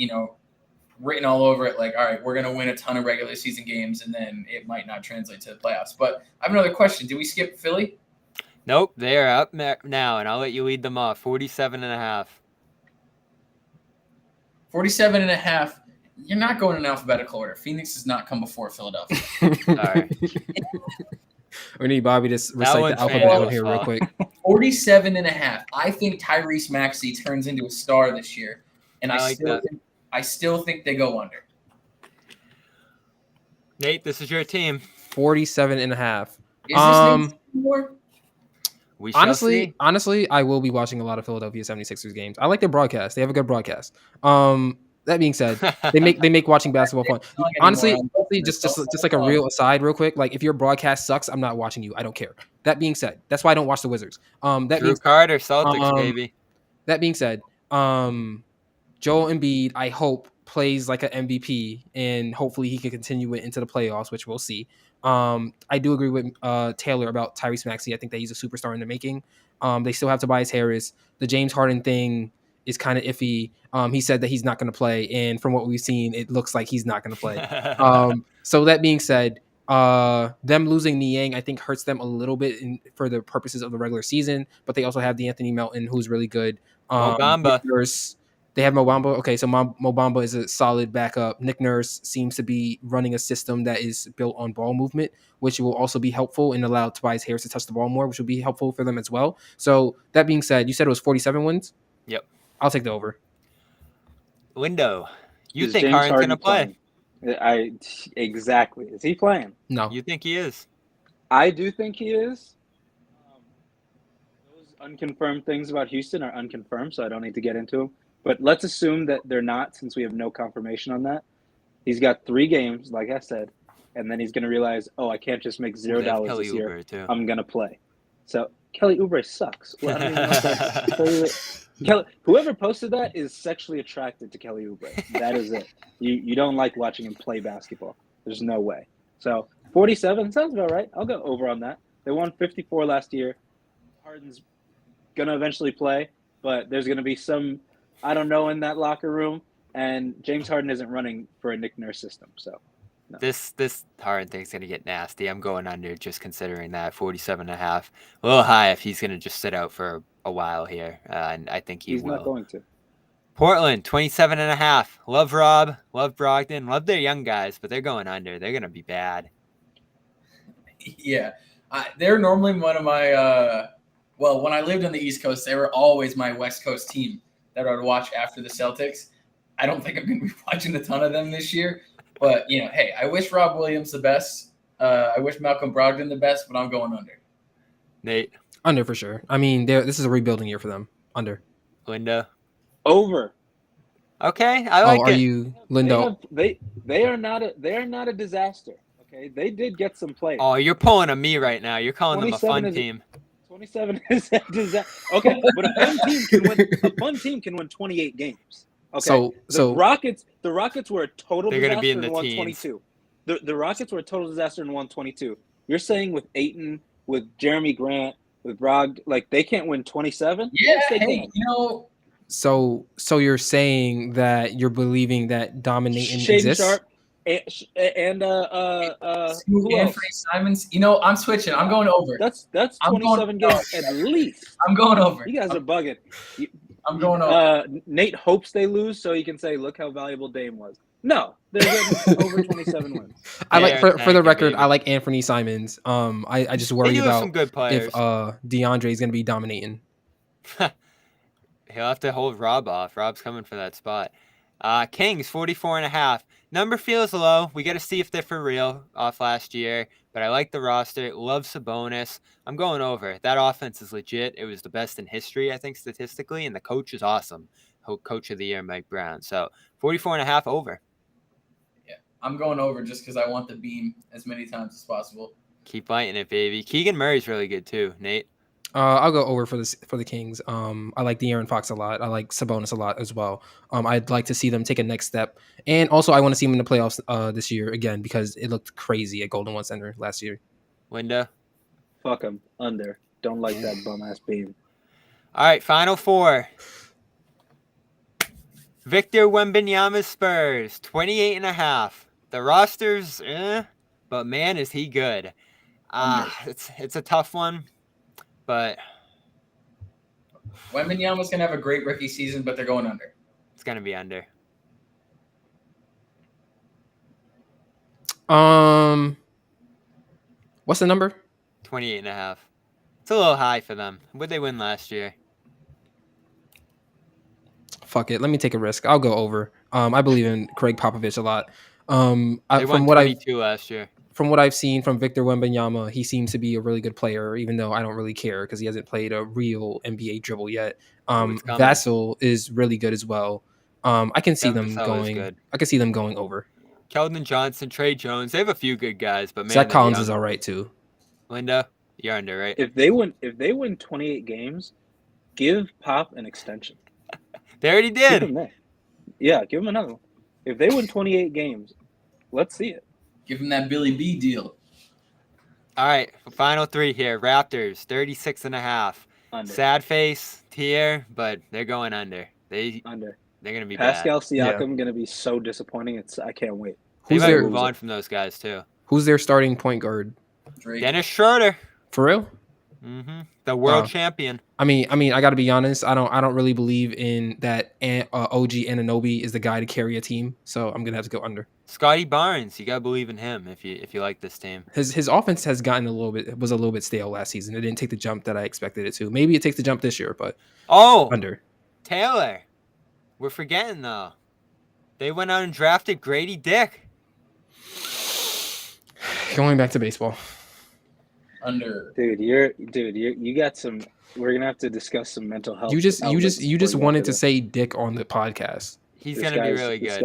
written all over it. Like, all right, we're gonna win a ton of regular season games, and then it might not translate to the playoffs. But I have another question. Did we skip Philly? Nope, they are up now, and I'll let you lead them off. 47.5. 47.5. You're not going in alphabetical order. Phoenix does not come before Philadelphia. Sorry. We need Bobby to recite the alphabet on here real quick. 47.5. I think Tyrese Maxey turns into a star this year, and I still think they go under. Nate, this is your team. 47.5. Is this more? Honestly, I will be watching a lot of Philadelphia 76ers games. I like their broadcast. They have a good broadcast. That being said, they make watching basketball fun. Honestly, just like a real aside, real quick. Like if your broadcast sucks, I'm not watching you. I don't care. That being said, that's why I don't watch the Wizards. Drew Carter, Celtics, baby. That being said, Joel Embiid, I hope plays like an MVP, and hopefully he can continue it into the playoffs, which we'll see. I do agree with Taylor about Tyrese Maxey. I think that he's a superstar in the making. They still have Tobias Harris. The James Harden thing is kind of iffy. He said that he's not going to play, and from what we've seen, it looks like he's not going to play. So that being said, Them losing Niang, I think, hurts them a little bit for the purposes of the regular season. But they also have the Anthony Melton, who's really good. Mobamba. Nick Nurse, they have Mobamba. Okay, so Mobamba is a solid backup. Nick Nurse seems to be running a system that is built on ball movement, which will also be helpful and allow Tobias Harris to touch the ball more, which will be helpful for them as well. So that being said, you said it was 47 wins? Yep. I'll take the over. Lindo, you Is think James Harden's Harden going to play? Exactly. Is he playing? No. You think he is? I do think he is. Those unconfirmed things about Houston are unconfirmed, so I don't need to get into them. But let's assume that they're not, since we have no confirmation on that. He's got 3 games, like I said, and then he's going to realize, I can't just make $0 this year. Too. I'm going to play. So Kelly Oubre sucks. Well, I don't even know whoever posted that is sexually attracted to Kelly Oubre. That is it. You don't like watching him play basketball. There's no way. So 47 sounds about right. I'll go over on that. They won 54 last year. Harden's going to eventually play, but there's going to be some, I don't know, in that locker room. And James Harden isn't running for a Nick Nurse system. So no. This Harden thing's going to get nasty. I'm going under just considering that 47.5. A little high if he's going to just sit out for a while here. And I think he's will. Not going to. Portland, 27.5. Love Rob, love Brogdon, love their young guys, but they're going under. They're going to be bad. Yeah. They're normally one of my when I lived on the East Coast, they were always my West Coast team that I would watch after the Celtics. I don't think I'm going to be watching a ton of them this year. But, hey, I wish Rob Williams the best. I wish Malcolm Brogdon the best, but I'm going under. Nate? Under for sure. I mean, this is a rebuilding year for them. Under. Linda? Over. Okay, I like it. Are you Lindo? They are not a disaster. Okay, they did get some players. Oh, you're pulling a me right now. You're calling them a fun team. 27 is a disaster. Okay, but a fun team can win 28 games. Okay, the Rockets were a total disaster in 122. The Rockets were a total disaster in 122. You're saying with Ayton, with Jeremy Grant, with Brog, like they can't win 27? Yeah, yes, they can. So you're saying that you're believing that dominating exists? Sharp and who Anthony Simons. I'm switching. I'm going over. That's 27 games at least. I'm going over. You guys are bugging. I'm going over. Nate hopes they lose so he can say, "Look how valuable Dame was." No, they're getting over 27 wins. I like for the record, I like Anthony Simons. I just worry about some good players. If DeAndre is going to be dominating. He'll have to hold Rob off. Rob's coming for that spot. Kings 44.5. Number feels low. We got to see if they're for real off last year. But I like the roster. Love Sabonis. I'm going over. That offense is legit. It was the best in history, I think, statistically. And the coach is awesome. Coach of the year, Mike Brown. So 44.5 over. Yeah, I'm going over just because I want the beam as many times as possible. Keep fighting it, baby. Keegan Murray's really good too. Nate? I'll go over for the Kings. I like De'Aaron Fox a lot. I like Sabonis a lot as well. I'd like to see them take a next step, and also I want to see them in the playoffs this year again because it looked crazy at Golden One Center last year. Linda? Fuck them. Under. Don't like that bum ass beam. All right, final 4. Victor Wembanyama's Spurs 28.5. The roster's but man is he good. It's a tough one. But Wembanyama's gonna have a great rookie season, but they're going under. It's gonna be under. What's the number? 28.5. It's a little high for them. Would they win last year? Fuck it. Let me take a risk. I'll go over. I believe in Craig Popovich a lot. They won 22 last year. From what I've seen from Victor Wembanyama, he seems to be a really good player, even though I don't really care because he hasn't played a real NBA dribble yet. Vassell is really good as well. I can see them going. I can see them going over. Keldon Johnson, Trey Jones, they have a few good guys, but man, Zach Collins is all right too. Linda, you're under, right? If they win 28 games, give Pop an extension. They already did. Give him that. Yeah, give him another one. If they win 28 games, let's see it. Give him that Billy B deal. All right, final 3 here. Raptors, 36.5. Under. Sad face, tier, but they're going under. They're going to be Pascal bad. Siakam going to be so disappointing. I can't wait. They might move on from those guys too. Who's their starting point guard? Drake. Dennis Schroeder. For real? Mm-hmm. The world champion. I mean, I got to be honest. I don't really believe in that. OG Anunoby is the guy to carry a team, so I'm gonna have to go under. Scotty Barnes. You gotta believe in him if you like this team. His offense has gotten a little bit stale last season. It didn't take the jump that I expected it to. Maybe it takes the jump this year, but under. Taylor. We're forgetting though. They went out and drafted Grady Dick. Going back to baseball. Under. Dude, you got some. We're gonna have to discuss some mental health. You just wanted to say Dick on the podcast. He's gonna be really good.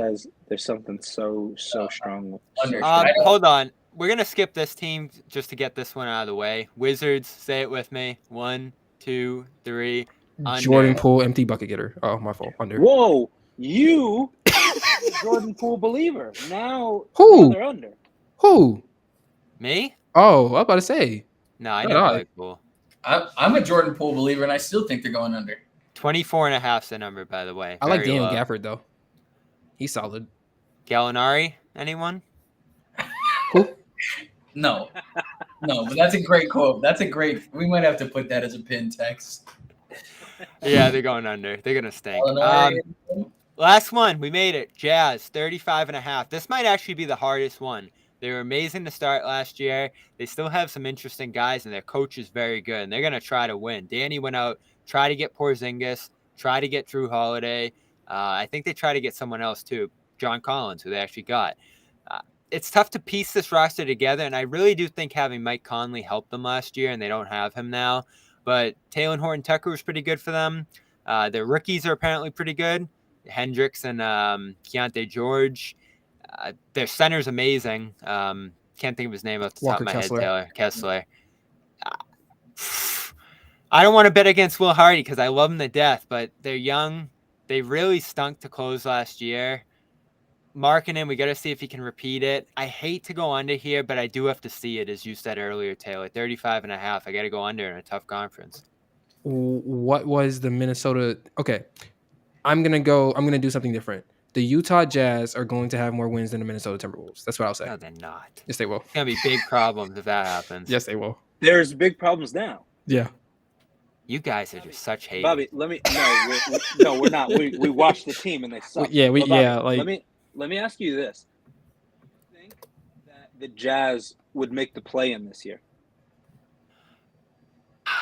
There's something so strong with. Under. Hold on. We're gonna skip this team just to get this one out of the way. Wizards, say it with me. 1, 2, 3. Under. Jordan Poole, empty bucket getter. Oh, my fault. Under. Whoa, you Jordan Poole believer. Now they're under. Who? Me? Oh, I'm about to say. No, I know like Poole. I'm a Jordan Poole believer, and I still think they're going under. 24.5 is the number, by the way. I like Daniel Gafford, though. He's solid. Gallinari, anyone? Who? No, but that's a great quote. We might have to put that as a pin text. Yeah, they're going under. They're going to stink. Last one. We made it. Jazz, 35.5. This might actually be the hardest one. They were amazing to start last year. They still have some interesting guys, and their coach is very good, and they're going to try to win. Danny went out, try to get Porzingis, try to get Drew Holiday. I think they try to get someone else too, John Collins, who they actually got. It's tough to piece this roster together, and I really do think having Mike Conley helped them last year, and they don't have him now. But Talen Horton-Tucker was pretty good for them. Their rookies are apparently pretty good. Hendricks and Keontae George. Their center's amazing. Can't think of his name off the top of my head, Taylor. Kessler. I don't want to bet against Will Hardy because I love him to death, but they're young. They really stunk to close last year. Markkanen, we got to see if he can repeat it. I hate to go under here, but I do have to see it, as you said earlier, Taylor. 35.5. I got to go under in a tough conference. What was the Minnesota? Okay, I'm gonna do something different. The Utah Jazz are going to have more wins than the Minnesota Timberwolves. That's what I'll say. No, they're not. Yes, they will. It's gonna be big problems if that happens. Yes, they will. There's big problems now. Yeah. You guys are just such haters. Bobby, no, we're not. We watched the team and they suck. Let me ask you this: do you think that the Jazz would make the play-in this year?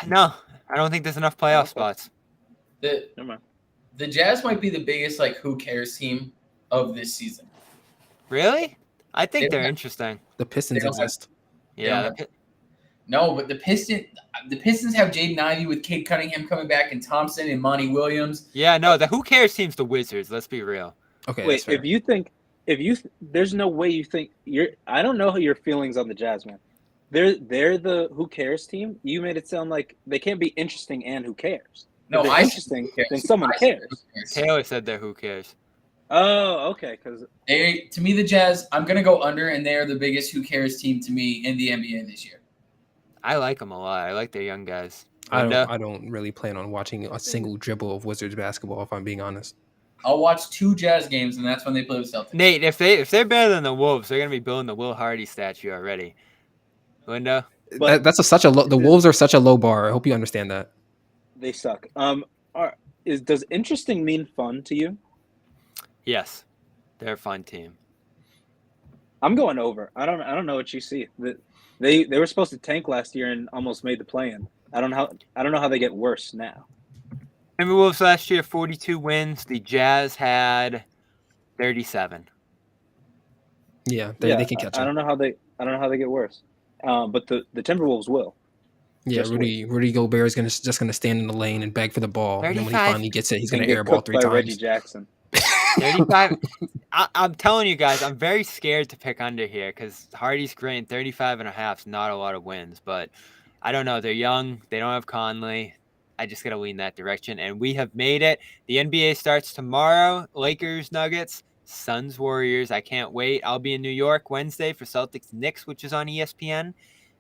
No, I don't think there's enough playoff spots. Never mind. The Jazz might be the biggest who cares team of this season. Really? I think they're interesting. The Pistons exist. Yeah. No, but the Pistons have Jaden Ivey with Cade Cunningham coming back and Thompson and Monty Williams. Yeah, no, the who cares team's the Wizards. Let's be real. Okay. Wait, there's no way you think I don't know your feelings on the Jazz, man. They're the who cares team. You made it sound like they can't be interesting and who cares. No, I interesting. Then someone cares. Taylor said they're who cares. Oh, okay. Because to me, the Jazz, I'm gonna go under, and they are the biggest who cares team to me in the NBA this year. I like them a lot. I like their young guys. I don't really plan on watching a single dribble of Wizards basketball, if I'm being honest. I'll watch 2 Jazz games, and that's when they play with Celtics. Nate, if they're better than the Wolves, they're gonna be building the Will Hardy statue already. Lindo? The Wolves are such a low bar. I hope you understand that. They suck. Does interesting mean fun to you? Yes, they're a fun team. I'm going over. I don't know what you see. They were supposed to tank last year and almost made the play-in. I don't know how they get worse now. Timberwolves last year 42 wins. The Jazz had 37. Yeah, they can catch up. I don't know how they get worse. But the Timberwolves will. Yeah, Rudy Gobert is just gonna stand in the lane and beg for the ball, and then when he finally gets it, he's gonna airball 3 times. Reggie Jackson. 35. I'm telling you guys, I'm very scared to pick under here because Hardy's great. And 35.5 is not a lot of wins, but I don't know. They're young. They don't have Conley. I just gotta lean that direction, and we have made it. The NBA starts tomorrow. Lakers, Nuggets, Suns, Warriors. I can't wait. I'll be in New York Wednesday for Celtics, Knicks, which is on ESPN.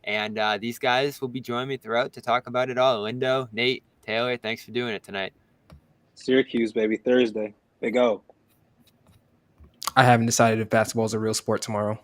And these guys will be joining me throughout to talk about it all. Lindo, Nate, Taylor, thanks for doing it tonight. Syracuse, baby, Thursday. They go. I haven't decided if basketball is a real sport tomorrow.